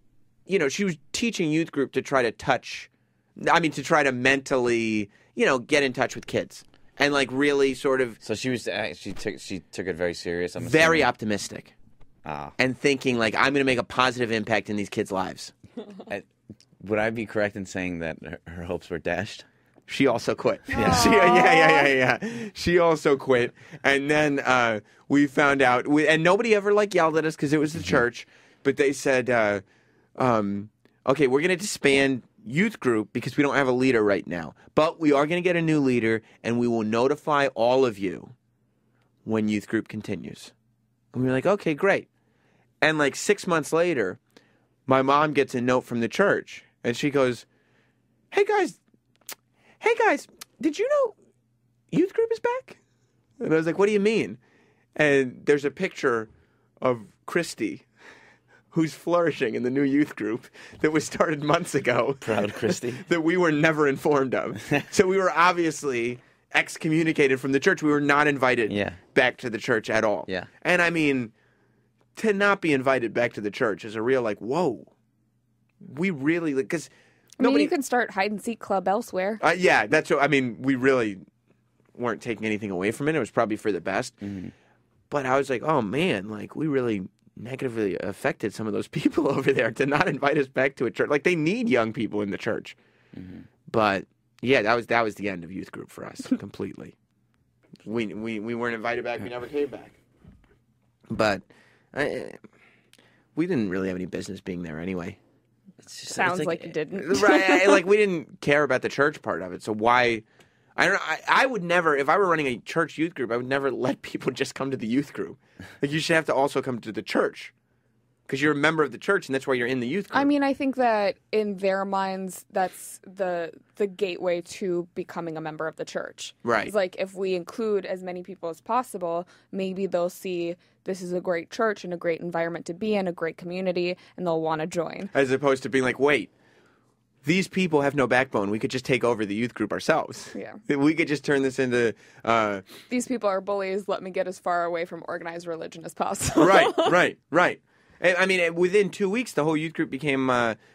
you know, she was teaching youth group to try to mentally, you know, get in touch with kids. And like really sort of. So she took it very serious. I'm very optimistic. And thinking like, I'm going to make a positive impact in these kids' lives. Would I be correct in saying that her hopes were dashed? She also quit. Yeah. She also quit. And then we found out, and nobody ever like yelled at us because it was the church, but they said, okay, we're going to disband youth group because we don't have a leader right now. But we are going to get a new leader, and we will notify all of you when youth group continues. And we were like, okay, great. And like 6 months later, my mom gets a note from the church, and she goes, hey guys, did you know youth group is back? And I was like, what do you mean? And there's a picture of Christy, who's flourishing in the new youth group that was started months ago. Proud Christy. That we were never informed of. So we were obviously excommunicated from the church. We were not invited back to the church at all. Yeah. And I mean, to not be invited back to the church is a real like, whoa. We really, because... I mean, you can start hide-and-seek club elsewhere. Yeah, that's what, I mean, we really weren't taking anything away from it. It was probably for the best. But I was like, oh, man, like, we really negatively affected some of those people over there to not invite us back to a church. Like, they need young people in the church. But, yeah, that was the end of youth group for us, completely. We weren't invited back. We never came back. But we didn't really have any business being there anyway. Sounds like you didn't. Right. Like, we didn't care about the church part of it. So why... I would never... If I were running a church youth group, I would never let people just come to the youth group. Like, you should have to also come to the church. Because you're a member of the church, and that's why you're in the youth group. I mean, I think that in their minds, that's the gateway to becoming a member of the church. Right. It's like, if we include as many people as possible, maybe they'll see this is a great church and a great environment to be in, a great community, and they'll want to join. As opposed to being like, wait, these people have no backbone. We could just take over the youth group ourselves. Yeah. We could just turn this into... These people are bullies. Let me get as far away from organized religion as possible. Right. I mean, within 2 weeks, the whole youth group became...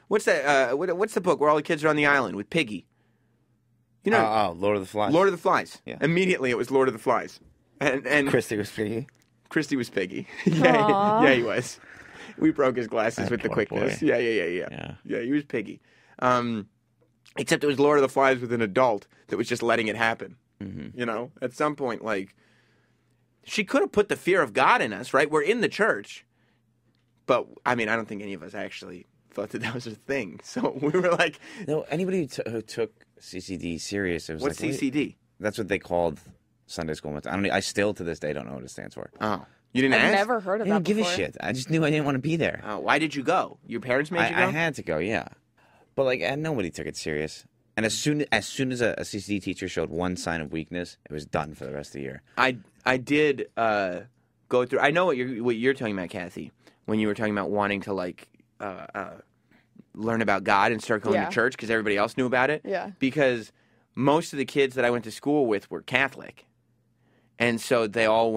what's that? What's the book where all the kids are on the island with Piggy? You know, Lord of the Flies. Lord of the Flies. Yeah. Immediately, it was Lord of the Flies. And Christy was Piggy. Christy was Piggy. Yeah, he was. We broke his glasses with the quickness. Boy. Yeah, he was Piggy. Except it was Lord of the Flies with an adult that was just letting it happen. You know, at some point, like, she could have put the fear of God in us, right? We're in the church. But, I mean, I don't think any of us actually thought that was a thing. So we were like... No, anybody who took CCD serious, it was What's like... CCD? That's what they called Sunday school. I still, to this day, don't know what it stands for. Oh. You didn't ask? I've never heard of that I didn't give a before. shit. I just knew I didn't want to be there. Oh, why did you go? Your parents made you go? I had to go, yeah. But, like, nobody took it serious. And as soon as a CCD teacher showed one sign of weakness, it was done for the rest of the year. I did go through... I know what you're talking about, Cathy, when you were talking about wanting to, like, learn about God and start going to church because everybody else knew about it. Yeah. Because most of the kids that I went to school with were Catholic. And so they all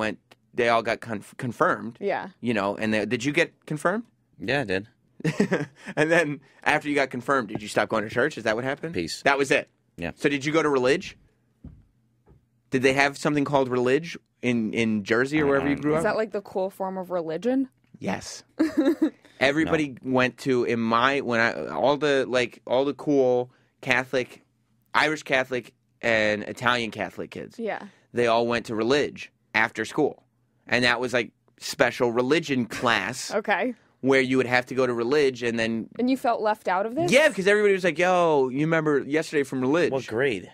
got confirmed. Yeah. You know, and did you get confirmed? Yeah, I did. And then after you got confirmed, did you stop going to church? Is that what happened? Peace. That was it? Yeah. So did you go to Relig? Did they have something called Relig in Jersey or wherever you grew up? Is that like the cool form of religion? Yes. Everybody went to all the cool Catholic, Irish Catholic, and Italian Catholic kids. Yeah. They all went to Relig after school. And that was like special religion class. Okay. Where you would have to go to Relig and then... And you felt left out of this? Yeah, because everybody was like, yo, you remember yesterday from Relig. What grade?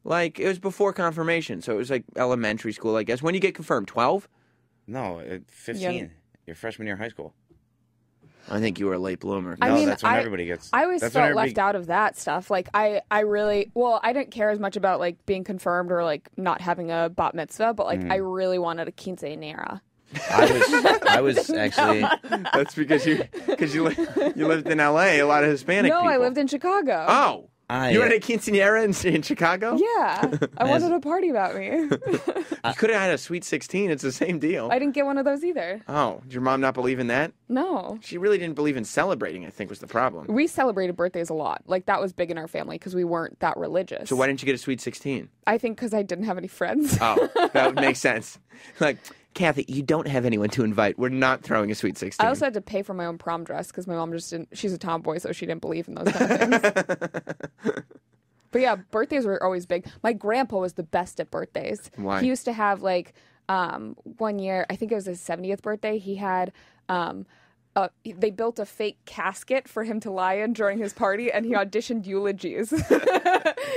Like, it was before confirmation, so it was like elementary school, I guess. When you get confirmed, 12? No, 15. Yeah. Your freshman year of high school. I think you were a late bloomer. I No, mean, that's when everybody gets... I always that's when felt everybody- left out of that stuff. Like, I really... Well, I didn't care as much about, like, being confirmed or, like, not having a bat mitzvah, but, like, I really wanted a quinceañera. I was actually... That's because you lived in L.A., a lot of Hispanic No, people. I lived in Chicago. Oh! You had a quinceañera in Chicago? Yeah. I wanted a party about me. You could have had a Sweet 16. It's the same deal. I didn't get one of those either. Oh, did your mom not believe in that? No. She really didn't believe in celebrating, I think, was the problem. We celebrated birthdays a lot. Like, that was big in our family because we weren't that religious. So why didn't you get a Sweet 16? I think because I didn't have any friends. Oh, that would make sense. Like, Cathy, you don't have anyone to invite. We're not throwing a Sweet 16. I also had to pay for my own prom dress because my mom just didn't... She's a tomboy, so she didn't believe in those kind of things. But yeah, birthdays were always big. My grandpa was the best at birthdays. Why? He used to have, like, 1 year, I think it was his 70th birthday, he had... they built a fake casket for him to lie in during his party, and he auditioned eulogies.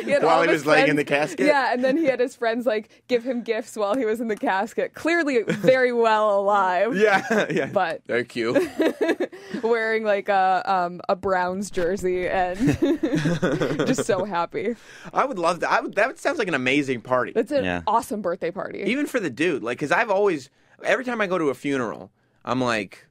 While he was laying in the casket? Yeah, and then he had his friends, like, give him gifts while he was in the casket. Clearly very well alive. Yeah. But they're cute. wearing, like, a Browns jersey and just so happy. I would love that. That sounds like an amazing party. It's an awesome birthday party. Even for the dude. Like, because I've always... Every time I go to a funeral, I'm like...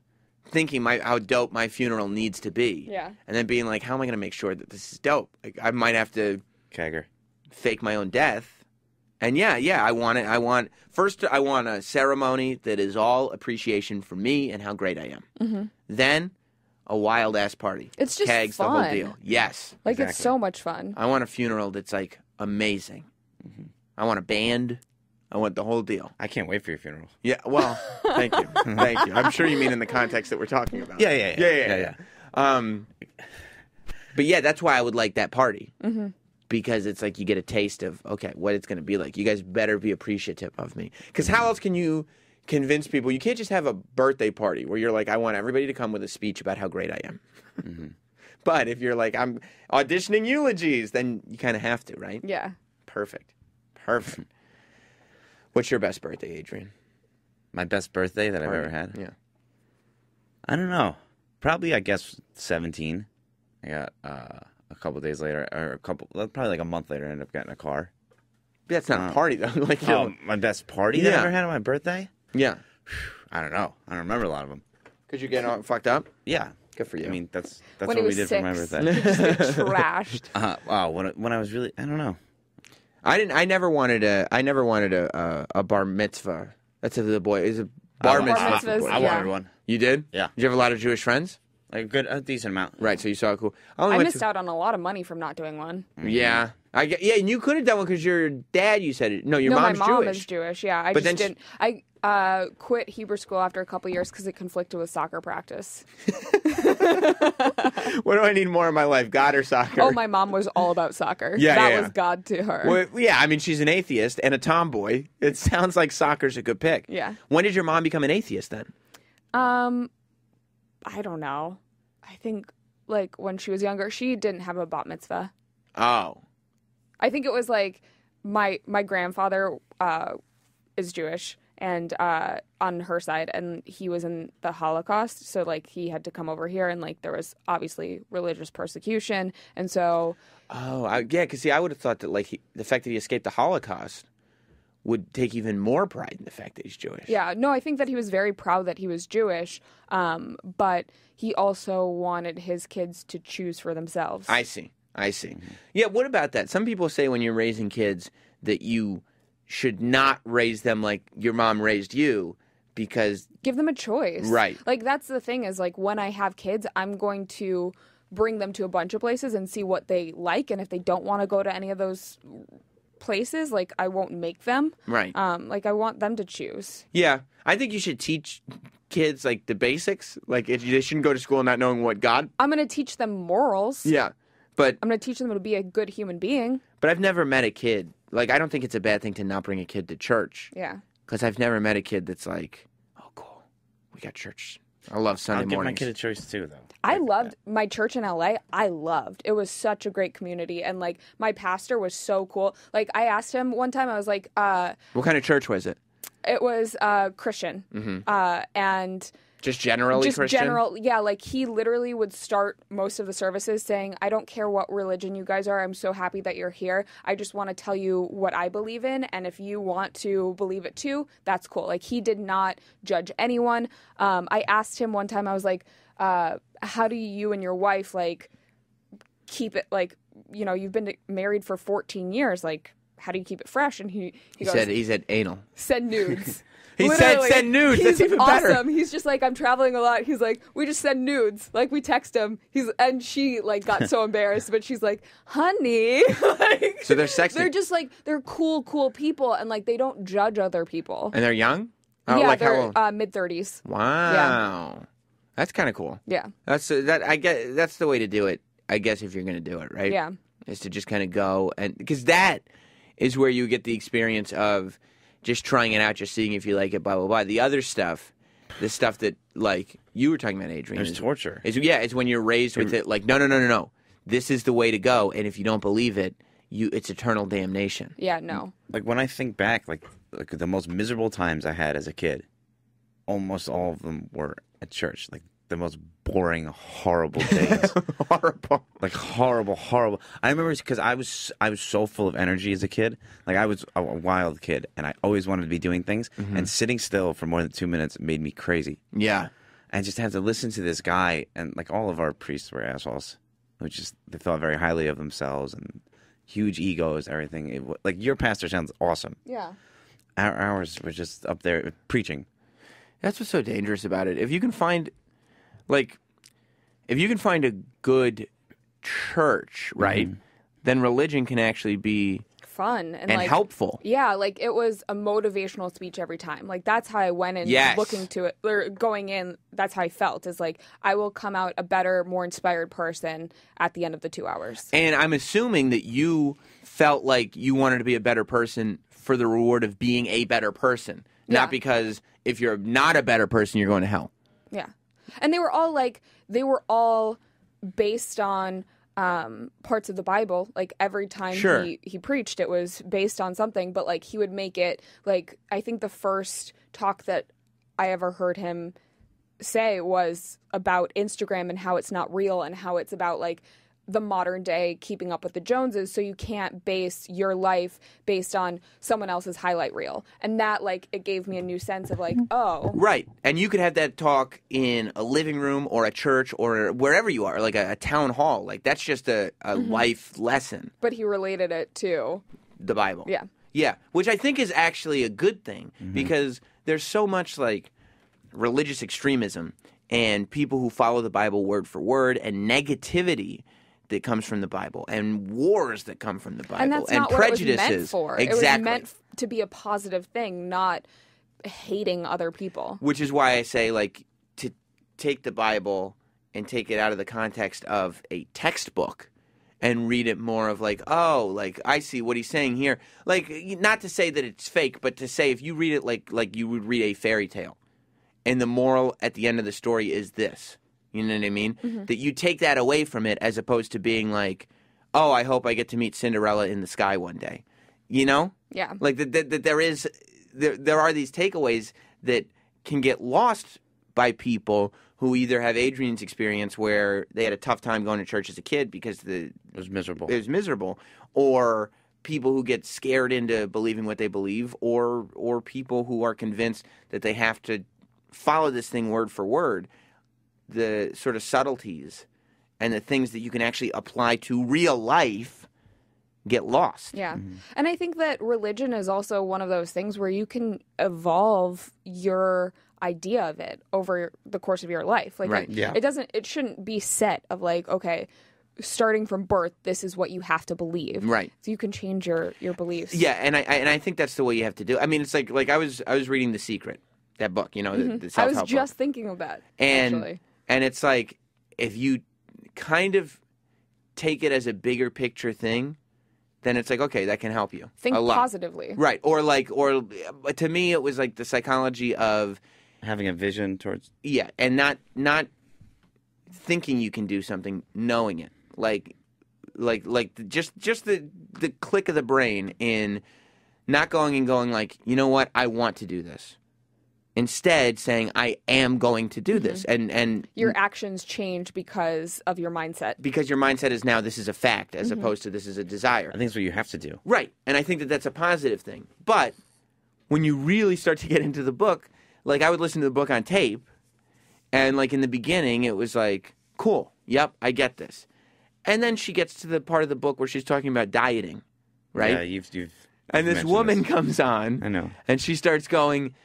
thinking how dope my funeral needs to be. Yeah. And then being like, how am I going to make sure that this is dope? Like, I might have to Kegger. fake my own death. And I want it. First, I want a ceremony that is all appreciation for me and how great I am. Mm-hmm. Then, a wild ass party. It's just Kegs, fun. the whole deal. Yes. Like, Exactly. it's so much fun. I want a funeral that's like amazing. Mm-hmm. I want a band. I want the whole deal. I can't wait for your funeral. Yeah, well, thank you. Thank you. I'm sure you mean in the context that we're talking about. Yeah. But yeah, that's why I would like that party. Mm-hmm. Because it's like you get a taste of, okay, what it's going to be like. You guys better be appreciative of me. Because how else can you convince people? You can't just have a birthday party where you're like, I want everybody to come with a speech about how great I am. Mm-hmm. But if you're like, I'm auditioning eulogies, then you kind of have to, right? Yeah. Perfect. What's your best birthday, Adrian? My best birthday that I've ever had? Yeah. I don't know. Probably, I guess, 17. I got a couple days later, or probably like a month later, I ended up getting a car. That's not a party, though. Like, My best party that I ever had on my birthday? Yeah. I don't know. I don't remember a lot of them. Because you get all fucked up? Yeah. Good for you. I mean, that's When what he we was did 6. for my birthday. Just get trashed. Wow. When I was really, I don't know. I never wanted a bar mitzvah. That's the boy. Is a bar mitzvah. mitzvahs, boy. I yeah. wanted one. You did? Yeah. Did you have a lot of Jewish friends? Like a decent amount. Right. So you saw a cool. I missed out on a lot of money from not doing one. Yeah. Yeah, and you could have done one because your dad. You said it. No, your mom's my mom Jewish. is Jewish. Yeah, I But just then didn't. I quit Hebrew school after a couple years because it conflicted with soccer practice. What do I need more in my life, God or soccer? Oh, my mom was all about soccer. Yeah, that yeah. was God to her. Well, yeah, I mean, she's an atheist and a tomboy. It sounds like soccer's a good pick. Yeah. When did your mom become an atheist then? I don't know. I think like when she was younger, she didn't have a bat mitzvah. Oh. I think it was like my grandfather is Jewish and on her side, and he was in the Holocaust, so like he had to come over here, and like there was obviously religious persecution, and so. Oh, yeah, because see, I would have thought that like the fact that he escaped the Holocaust would take even more pride in the fact that he's Jewish. Yeah, no, I think that he was very proud that he was Jewish, but he also wanted his kids to choose for themselves. I see. Yeah, what about that? Some people say when you're raising kids that you should not raise them like your mom raised you because... Give them a choice. Right. Like, that's the thing is, like, when I have kids, I'm going to bring them to a bunch of places and see what they like, and if they don't want to go to any of those places, like, I won't make them. Right. Like, I want them to choose. Yeah. I think you should teach kids, like, the basics. Like, they shouldn't go to school not knowing what God... I'm going to teach them morals. Yeah. But I'm going to teach them to be a good human being. But I've never met a kid. Like, I don't think it's a bad thing to not bring a kid to church. Yeah. Because I've never met a kid that's like, oh, cool, we got church. I love Sunday mornings. I'll give my kid a choice too, though. I loved my church in LA. It was such a great community. And, like, my pastor was so cool. Like, I asked him one time, I was like... what kind of church was it? It was Christian. And... Just generally Christian? Yeah, like he literally would start most of the services saying, I don't care what religion you guys are. I'm so happy that you're here. I just want to tell you what I believe in. And if you want to believe it too, that's cool. Like he did not judge anyone. I asked him one time, I was like, how do you and your wife like keep it like, you know, you've been married for 14 years. Like, how do you keep it fresh? And he goes, he said anal. Send nudes. He said send nudes. He's That's even awesome. better. He's just like, I'm traveling a lot. He's like, we just send nudes. Like we text him. And she like got so embarrassed, but she's like, honey. Like, so they're sexy. They're just like, they're cool people. And like, they don't judge other people. And they're young? Oh, yeah, like they're how old? mid-30s. Wow. Yeah. That's kind of cool. Yeah. That's the way to do it, I guess, if you're going to do it, right? Yeah. Is to just kind of go. And because that is where you get the experience of just trying it out, just seeing if you like it, blah, blah, blah. The other stuff, the stuff that, like, you were talking about, Adrian. There's torture. It's when you're raised with it, like, no. This is the way to go, and if you don't believe it, it's eternal damnation. Yeah, no. Like, when I think back, like the most miserable times I had as a kid, almost all of them were at church. Like, the most boring, horrible days. Horrible. Like horrible. I remember because I was so full of energy as a kid. Like I was a wild kid, and I always wanted to be doing things. And sitting still for more than 2 minutes made me crazy. Yeah. And just had to listen to this guy, and like all of our priests were assholes, they thought very highly of themselves and huge egos, everything. Like your pastor sounds awesome. Yeah. Ours were just up there preaching. That's what's so dangerous about it. If you can find a good church, right, then religion can actually be fun and like, helpful. Yeah, like it was a motivational speech every time. Like that's how I went in looking to it, or going in, that's how I felt, is like I will come out a better, more inspired person at the end of the 2 hours. And I'm assuming that you felt like you wanted to be a better person for the reward of being a better person, not because if you're not a better person, you're going to hell. Yeah. And they were all based on parts of the Bible. Like every time he preached, it was based on something, but like he would make it like, I think the first talk that I ever heard him say was about Instagram and how it's not real and how it's about like the modern day keeping up with the Joneses, so you can't base your life based on someone else's highlight reel. And that, like, it gave me a new sense of, like, oh. Right. And you could have that talk in a living room or a church or wherever you are, like a town hall. Like, that's just a life lesson. But he related it to the Bible. Yeah. Yeah, which I think is actually a good thing because there's so much, like, religious extremism and people who follow the Bible word for word and negativity that comes from the Bible, and wars that come from the Bible, and that's and not prejudices. What it was meant for. Exactly. It was meant to be a positive thing, not hating other people. Which is why I say, like, to take the Bible and take it out of the context of a textbook and read it more of like, oh, like, I see what he's saying here. Like, not to say that it's fake, but to say if you read it like you would read a fairy tale, and the moral at the end of the story is this. You know what I mean? That you take that away from it as opposed to being like, oh, I hope I get to meet Cinderella in the sky one day. You know? Yeah. Like that there are these takeaways that can get lost by people who either have Adrian's experience where they had a tough time going to church as a kid because it was miserable. It was miserable, or people who get scared into believing what they believe, or people who are convinced that they have to follow this thing word for word. The sort of subtleties and the things that you can actually apply to real life get lost. Yeah. And I think that religion is also one of those things where you can evolve your idea of it over the course of your life. Like it shouldn't be set of like, okay, starting from birth, this is what you have to believe. Right. So you can change your beliefs. Yeah, and I think that's the way you have to do it. I mean, it's like I was reading The Secret, that book, you know, the self-help I was just thinking of that, actually. And it's like, if you kind of take it as a bigger picture thing, then it's like, okay, that can help you. Think a lot. Positively. Right. Or to me, it was like the psychology of having a vision towards. Yeah. And not thinking you can do something, knowing it. Just the click of the brain in not going like, you know what, I want to do this. Instead, saying I am going to do this, and your actions change because of your mindset. Because your mindset is now this is a fact, as opposed to this is a desire. I think it's what you have to do. Right, and I think that that's a positive thing. But when you really start to get into the book, like I would listen to the book on tape, and like in the beginning, it was like, cool, yep, I get this. And then she gets to the part of the book where she's talking about dieting, right? Yeah, you've and this woman comes on, I know, and she starts going,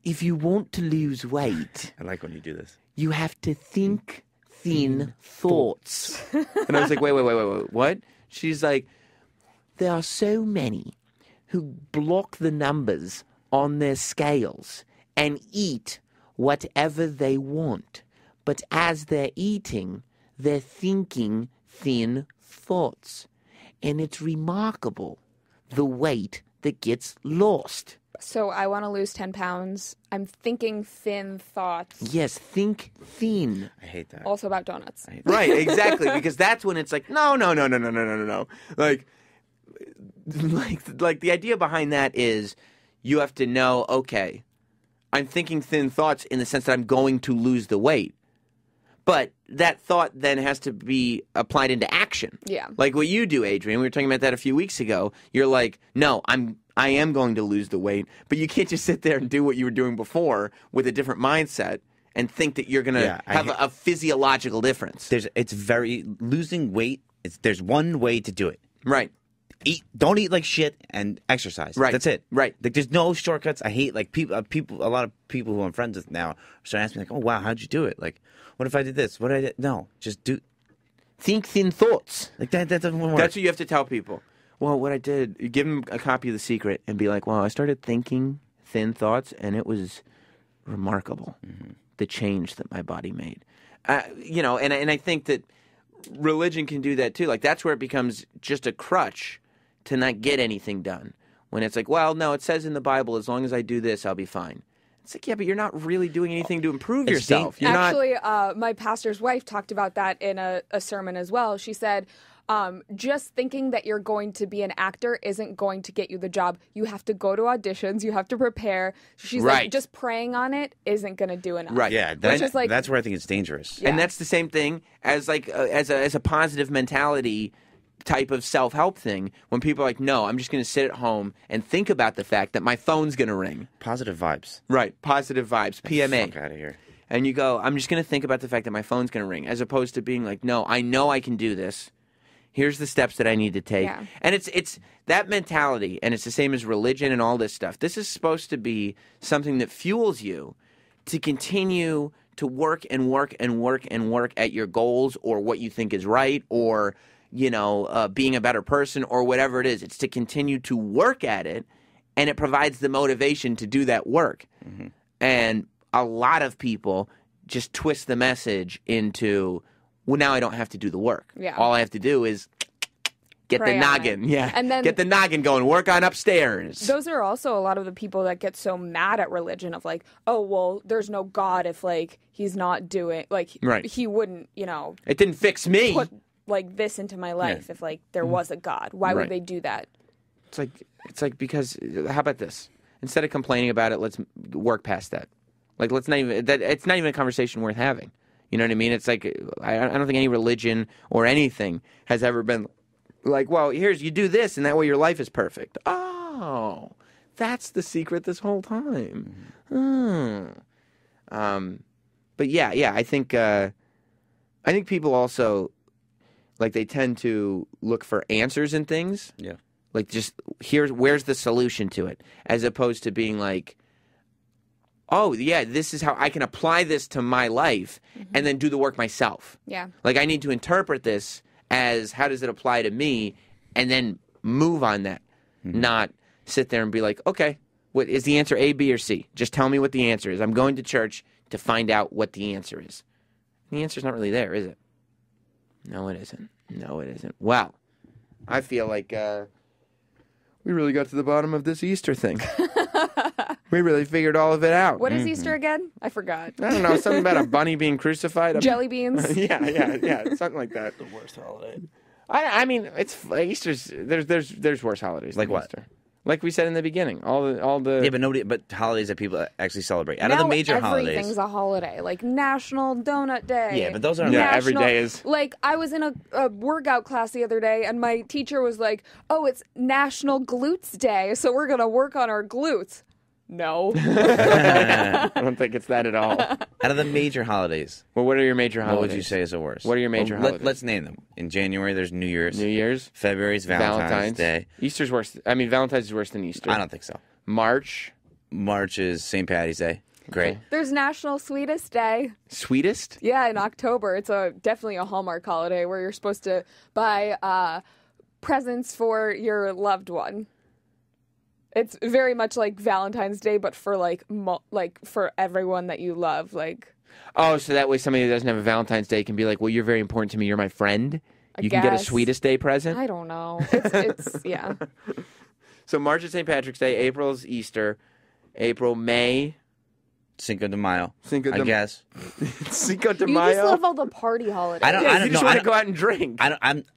if you want to lose weight, I like when you do this. You have to think thin thoughts. And I was like, wait, what? She's like, there are so many who block the numbers on their scales and eat whatever they want. But as they're eating, they're thinking thin thoughts. And it's remarkable the weight that gets lost. So I want to lose 10 pounds. I'm thinking thin thoughts. Yes, think thin. I hate that. Also about donuts. Right, exactly. Because that's when it's like, no. Like the idea behind that is you have to know, okay, I'm thinking thin thoughts in the sense that I'm going to lose the weight. But that thought then has to be applied into action. Yeah. Like what you do, Adrian. We were talking about that a few weeks ago. You're like, no, I am going to lose the weight. But you can't just sit there and do what you were doing before with a different mindset and think that you're going to have a physiological difference. Losing weight, there's one way to do it. Right. Don't eat like shit and exercise. Right. That's it. Right. Like there's no shortcuts. I hate like people. A lot of people who I'm friends with now are starting to ask me like, "Oh wow, how'd you do it? Like, what if I did this? What did I did?" No, just do. Think thin thoughts. Like that doesn't work. That's what you have to tell people. Well, what I did, you give them a copy of The Secret and be like, "Well, I started thinking thin thoughts, and it was remarkable, the change that my body made." And I think that religion can do that too. Like that's where it becomes just a crutch to not get anything done. When it's like, well, no, it says in the Bible, as long as I do this, I'll be fine. It's like, yeah, but you're not really doing anything to improve yourself. Actually, my pastor's wife talked about that in a sermon as well. She said, just thinking that you're going to be an actor isn't going to get you the job. You have to go to auditions. You have to prepare. She's like, just praying on it isn't going to do enough. Right. Yeah, that's where I think it's dangerous. Yeah. And that's the same thing as like as a positive mentality type of self-help thing when people are like, no, I'm just going to sit at home and think about the fact that my phone's going to ring. Positive vibes. Right. Positive vibes. PMA. Fuck out of here. And you go, I'm just going to think about the fact that my phone's going to ring, as opposed to being like, no, I know I can do this. Here's the steps that I need to take. Yeah. And it's that mentality, and it's the same as religion and all this stuff. This is supposed to be something that fuels you to continue to work and work and work and work at your goals or what you think is right, or being a better person or whatever it is. It's to continue to work at it, and it provides the motivation to do that work. Mm-hmm. And a lot of people just twist the message into, well, now I don't have to do the work. Yeah. All I have to do is get Pray the noggin. Yeah. And then get the noggin going. Work on upstairs. Those are also a lot of the people that get so mad at religion of like, oh, well, there's no God if like he's not doing like he wouldn't, It didn't fix me. Put like this into my life if like there was a God. Why would they do that? It's like because how about this? Instead of complaining about it, let's work past that. Like it's not even a conversation worth having. You know what I mean? It's like I don't think any religion or anything has ever been like, well, you do this and that way your life is perfect. Oh, that's the secret this whole time. But yeah, I think people also like they tend to look for answers in things. Yeah. Like just where's the solution to it, as opposed to being like, oh yeah, this is how I can apply this to my life and then do the work myself. Yeah. Like I need to interpret this as how does it apply to me, and then move on that. Not sit there and be like, okay, what is the answer, A, B, or C? Just tell me what the answer is. I'm going to church to find out what the answer is. The answer's not really there, is it? No, it isn't. No, it isn't. Well, I feel like we really got to the bottom of this Easter thing. We really figured all of it out. What is Easter again? I forgot. I don't know. Something about a bunny being crucified. Jelly beans. Yeah. Something like that. The worst holiday. I mean, it's Easter's. There's worse holidays. Like than what? Easter. Like we said in the beginning, all the Yeah, but holidays that people actually celebrate. Out of the major holidays, everything's a holiday, like National Donut Day. Yeah, but those aren't. Yeah, every day is. Like, I was in a workout class the other day, and my teacher was like, "Oh, it's National Glutes Day, so we're gonna work on our glutes." No. I don't think it's that at all. Out of the major holidays, Well, what are your major holidays? what would you say is the worst? What are your major holidays? Let's name them. In January, there's New Year's. New Year's. February's Valentine's Day. Easter's worse. I mean, Valentine's is worse than Easter. I don't think so. March. March is St. Patty's Day. Great. Okay. There's National Sweetest Day. Sweetest? Yeah, in October. It's definitely a Hallmark holiday where you're supposed to buy presents for your loved one. It's very much like Valentine's Day, but for like for everyone that you love. Like, Oh, so that way somebody that doesn't have a Valentine's Day can be like, well, you're very important to me. You're my friend. You can get a guess. Sweetest Day present. I don't know. It's yeah. So March is St. Patrick's Day. April's Easter. April, May. Cinco de Mayo. Cinco I de- guess. Cinco de You Mayo. just love all the party holidays. I don't. Yeah, I you don't just know. want to go out and drink.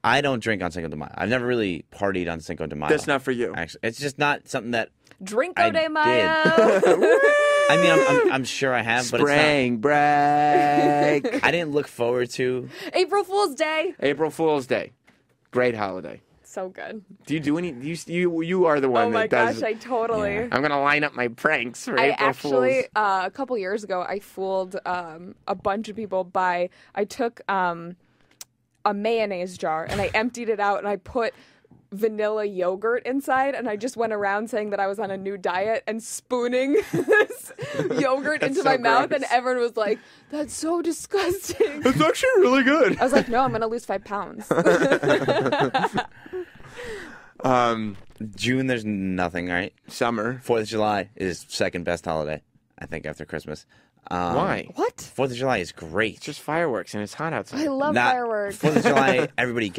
I don't drink on Cinco de Mayo. I've never really partied on Cinco de Mayo. That's not for you. Actually, it's just not something that. Drinko I de Mayo. I mean, I'm sure I have, but Spring break. I didn't look forward to. April Fool's Day. April Fool's Day. Great holiday. So good. Do you do any? You are the one Oh my that does. gosh, I totally. Yeah. I'm gonna line up my pranks for I April actually, Fools. a couple years ago, I fooled a bunch of people by, I took a mayonnaise jar and I emptied it out and I put vanilla yogurt inside and I just went around saying that I was on a new diet and spooning this yogurt into so my mouth, gross. and everyone was like, "That's so disgusting." It's actually really good. I was like, "No, I'm gonna lose 5 pounds." June, there's nothing, right? Summer. 4th of July is second best holiday, I think, after Christmas. Why? What? 4th of July is great. It's just fireworks and it's hot outside. I love fireworks. 4th of July, everybody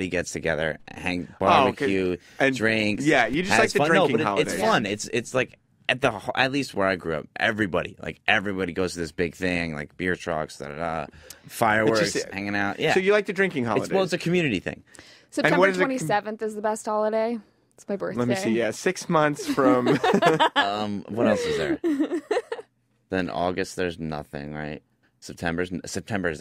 gets together, hang barbecue, and drinks. yeah, you just has like the fun. drinking no, but holidays. it's fun. It's like at least where I grew up, everybody goes to this big thing, like beer trucks, fireworks, just- hanging out. Yeah. So you like the drinking holidays? it's a community thing. September is it- 27th is the best holiday. It's my birthday. Let me see. Yeah, 6 months from. What else is there? Then August, there's nothing, right? September is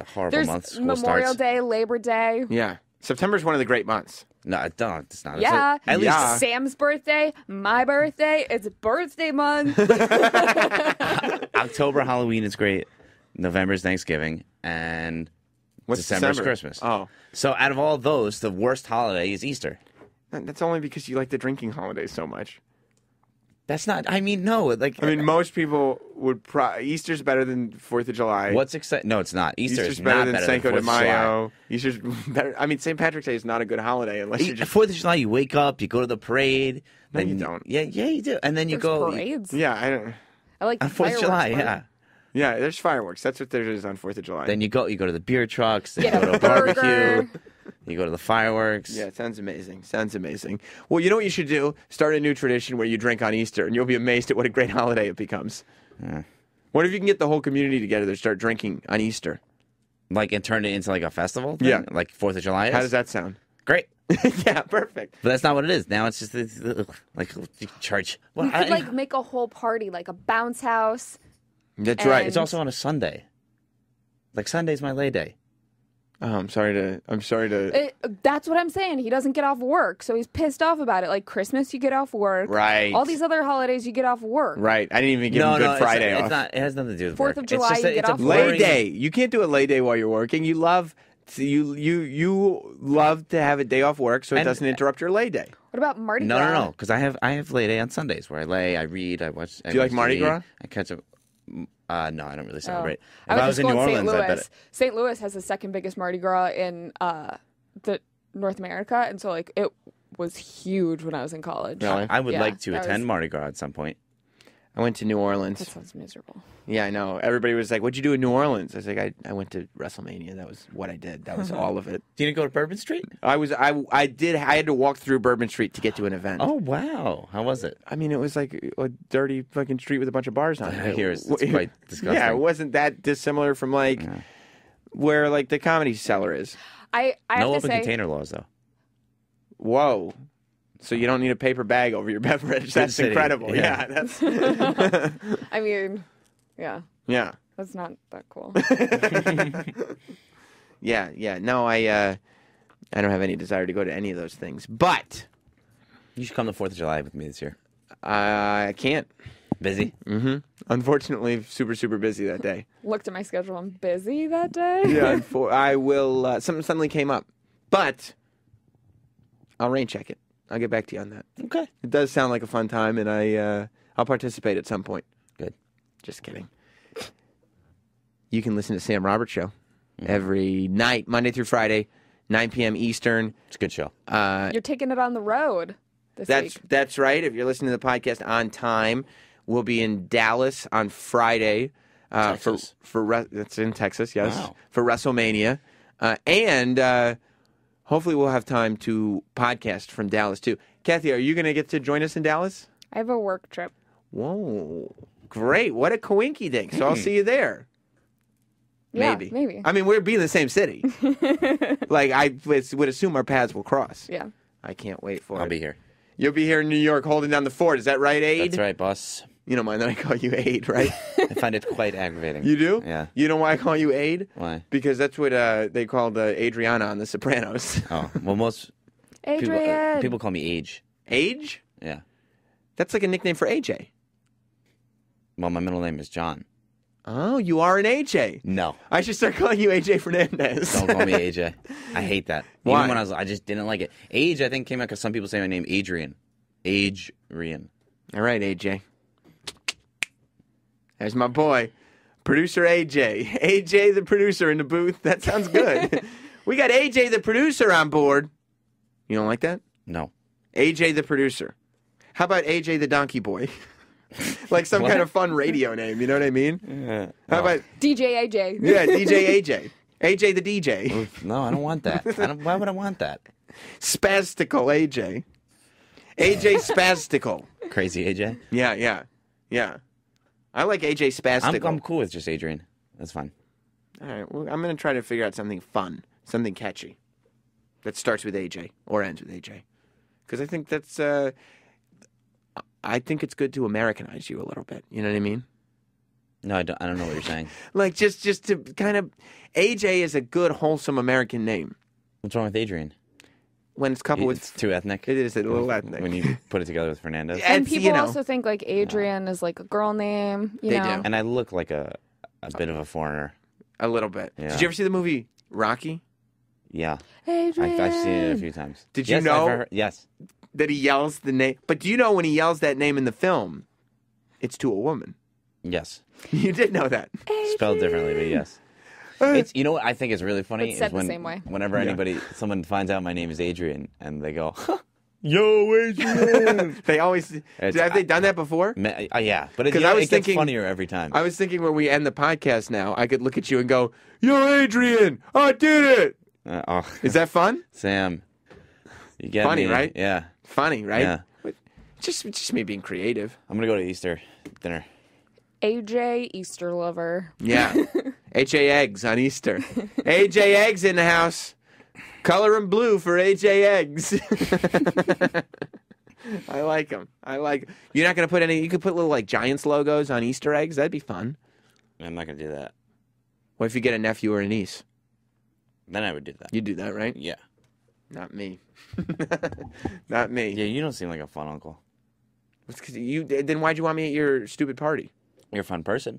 a horrible There's month. School Memorial starts. Day, Labor Day. Yeah, September's one of the great months. No, I don't. It's not. Yeah. At least Yeah. Sam's birthday, my birthday. It's birthday month. October Halloween is great. November's Thanksgiving, and What's December's December? Christmas. Oh, So out of all those, the worst holiday is Easter. that's only because you like the drinking holidays so much. That's not. I mean, no. Like, I mean, most people would. Easter's better than 4th of July. what's exciting? No, it's not. Easter Easter's is better not than better Cinco than de 4th of July. Mayo. Easter's better. I mean, St. Patrick's Day is not a good holiday unless you're just. 4th of July, you wake up, you go to the parade. No, then you don't. Yeah, you do. And then you There's go parades. Yeah, I don't. I like the on 4th of fireworks July. part. Yeah. Yeah, there's fireworks. That's what there is on 4th of July. Then you go to the beer trucks. Then Get you go a to a barbecue. burger. You go to the fireworks. Yeah, it sounds amazing. Sounds amazing. Well, you know what you should do? Start a new tradition where you drink on Easter, and you'll be amazed at what a great holiday it becomes. Yeah. What if you can get the whole community together to start drinking on Easter? Like, and turn it into like a festival thing? Yeah. Like 4th of July is? How does that sound? Great. Yeah, perfect. But that's not what it is. Now it's just like church. Well, You could like make a whole party, like a bounce house. That's right. it's also on a Sunday. Like Sunday's my lay day. Oh, I'm sorry to. That's what I'm saying. He doesn't get off work, so he's pissed off about it. Like Christmas, you get off work. Right. All these other holidays, you get off work. Right. I didn't even give him Good Friday it's off. not. It has nothing to do with 4th work. of It's July, just you a- get it's a off Lay boring- day. You can't do a lay day while you're working. You love to have a day off work so it And- doesn't interrupt your lay day. What about Mardi No, Gras? no, no. Because I have lay day on Sundays where I lay, I read, I watch. Do you like Mardi Gras? I catch up. No, I don't really Oh. celebrate. I If I was was in just New going Orleans, St. I bet. Louis. St. Louis has the second biggest Mardi Gras in the North America, and so like it was huge when I was in college. Really? I would Yeah, like to that attend was- Mardi Gras at some point. I went to New Orleans. That sounds miserable. Yeah, I know. Everybody was like, "What'd you do in New Orleans?" I was like, "I went to WrestleMania. That was what I did. That was all of it." You didn't go to Bourbon Street? I had to walk through Bourbon Street to get to an event. Oh, wow. How was it? I mean, it was like a dirty fucking street with a bunch of bars on it. I hear it's quite disgusting. Yeah, it wasn't that dissimilar from where like the Comedy Cellar is. I have no to open say, container laws, though. Whoa. So you don't need a paper bag over your beverage. That's incredible. Yeah, that's I mean, yeah. Yeah. That's not that cool. Yeah. No, I don't have any desire to go to any of those things. But You should come to 4th of July with me this year. I can't. Busy? Mm-hmm. Unfortunately, super, super busy that day. Looked at my schedule. I'm busy that day. Yeah, I will. Something suddenly came up. But I'll rain check it. I'll get back to you on that. Okay. It does sound like a fun time, and I'll participate at some point. Good. Just kidding. You can listen to Sam Roberts Show every night, Monday through Friday, 9 p.m. Eastern. It's a good show. You're taking it on the road this week. That's right. If you're listening to the podcast on time, we'll be in Dallas on Friday. Texas. That's in Texas, yes. Wow. For WrestleMania. And hopefully we'll have time to podcast from Dallas, too. Cathy, are you going to get to join us in Dallas? I have a work trip. Whoa. Great. What a coinky dink. So I'll see you there. Yeah, maybe. I mean, we'll be in the same city. Like, I would assume our paths will cross. Yeah. I can't wait for it. I'll be here. You'll be here in New York holding down the fort. Is that right, Aid? That's right, boss. You don't mind that I call you Aid, right? I find it quite aggravating. You do? Yeah. You know why I call you Aid? Why? Because that's what they called Adriana on The Sopranos. Oh, well, most Adrian. people call me Age. Age? Yeah. That's like a nickname for AJ. Well, my middle name is John. Oh, you are an AJ. No. I should start calling you AJ Fernandez. Don't call me AJ. I hate that. Why? Even when I just didn't like it. Age, I think, came out because some people say my name Adrian. Adrian. All right, AJ. There's my boy, producer AJ. AJ the producer in the booth. That sounds good. We got AJ the producer on board. You don't like that? No. AJ the producer. How about AJ the donkey boy? Like some kind of fun radio name, you know what I mean? Yeah. How about DJ AJ. Yeah, DJ AJ. AJ the DJ. No, I don't want that. Why would I want that? Spastical AJ. AJ Spastical. Crazy AJ? Yeah. I like AJ Spastical. I'm cool with just Adrian. That's fine. All right, well, I'm going to try to figure out something fun, something catchy that starts with AJ or ends with AJ. Because I think that's, I think it's good to Americanize you a little bit. You know what I mean? No, I don't know what you're saying. Like, just to kind of, AJ is a good, wholesome American name. What's wrong with Adrian? When it's coupled It's with, too ethnic. it is a little ethnic. When you put it together with Fernandez. Yeah. And It's, people you know. also think like Adrian is like a girl name. You They know? do. And I look like a bit of a foreigner. A little bit. Yeah. Did you ever see the movie Rocky? Yeah. Adrian. I've seen it a few times. Did you Yes, know- I've heard- yes. That he yells the name. But do you know when he yells that name in the film, it's to a woman? Yes. You did know that. Spelled differently, but yes. It's, you know what I think is really funny It's said is when the same way. whenever someone finds out my name is Adrian and they go, "Yo, Adrian." They always have they done that before? Yeah, but it, 'Cause you know, I was it gets thinking- funnier every time. I was thinking when we end the podcast now, I could look at you and go, "Yo, Adrian, I did it." Is that fun? Sam, you get Funny, me. right? Yeah, Funny, right? Yeah. But just me being creative. I'm gonna go to Easter dinner. AJ Easter lover. Yeah. AJ Eggs on Easter. AJ Eggs in the house. Color 'em blue for AJ Eggs. I like them. You're not going to put any, you could put little like Giants logos on Easter eggs. That'd be fun. I'm not gonna do that. What if you get a nephew or a niece? Then I would do that. You'd do that, right? Yeah. Not me. Not me. Yeah, you don't seem like a fun uncle. Then why'd you want me at your stupid party? You're a fun person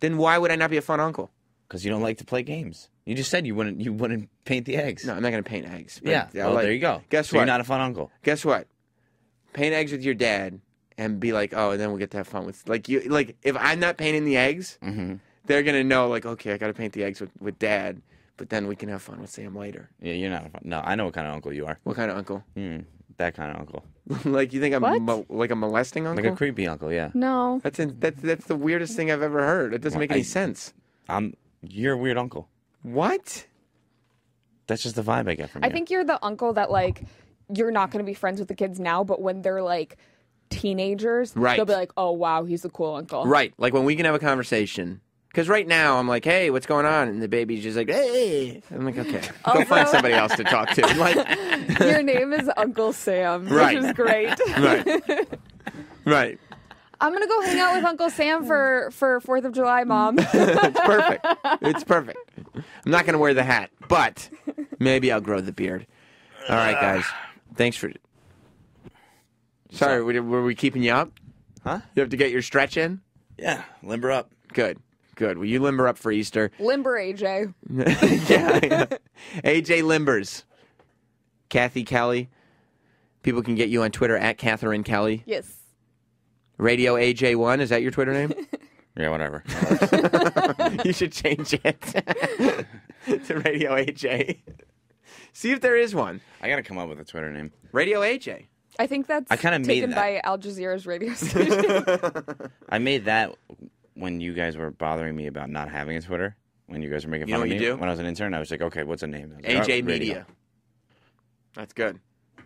Then why would I not be a fun uncle? because you don't like to play games. You just said you wouldn't paint the eggs. No, I'm not going to paint eggs. But Yeah. Well, there you go. Guess so what? You're not a fun uncle. Guess what? Paint eggs with your dad and be like, oh, and then we'll get to have fun with if I'm not painting the eggs, they're gonna know like, okay, I got to paint the eggs with dad, but then we can have fun with Sam later. Yeah, you're not a fun. No, I know what kind of uncle you are. What kind of uncle? that kind of uncle. Like you think I'm What? like a molesting uncle? Like a creepy uncle, yeah. No. That's the weirdest thing I've ever heard. It doesn't make any sense. You're a weird uncle. What? That's just the vibe I get from you. I think you're the uncle that, like, you're not going to be friends with the kids now, but when they're, like, teenagers, right. they'll be like, oh, wow, he's a cool uncle. Right. Like when we can have a conversation. Because right now I'm like, hey, what's going on? And the baby's just like, hey. I'm like, okay, go find somebody else to talk to. Like, your name is Uncle Sam, right. which is great. Right. Right. I'm going to go hang out with Uncle Sam for 4th of July, Mom. It's perfect. It's perfect. I'm not going to wear the hat, but maybe I'll grow the beard. All right, guys. Thanks for... Sorry, were we keeping you up? Huh? You have to get your stretch in? Yeah, limber up. Good. Good. Well, you limber up for Easter. Limber AJ. yeah. AJ Limbers. Cathy Kelley. People can get you on Twitter at Catherine Kelly. Yes. Radio AJ1. Is that your Twitter name? Yeah, whatever. You should change it to Radio AJ. See if there is one. I got to come up with a Twitter name. Radio AJ. I think that's taken by Al Jazeera's radio station. I made that when you guys were bothering me about not having a Twitter. When you guys were making fun of me. Do? When I was an intern, I was like, okay, what's a name? Like, AJ Media. That's good.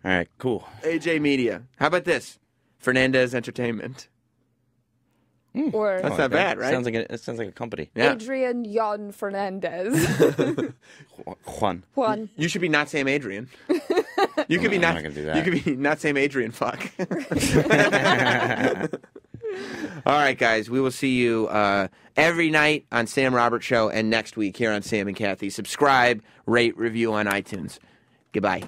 All right, cool. AJ Media. How about this? Fernandez Entertainment. Or That's not bad, right? It sounds like a company. Yeah. Adrian Jan Fernandez. Juan. You should be not Sam Adrian. You could be I'm not gonna do that. You could be not Sam Adrian. Fuck. All right, guys. We will see you every night on Sam Roberts Show and next week here on Sam and Cathy. Subscribe, rate, review on iTunes. Goodbye.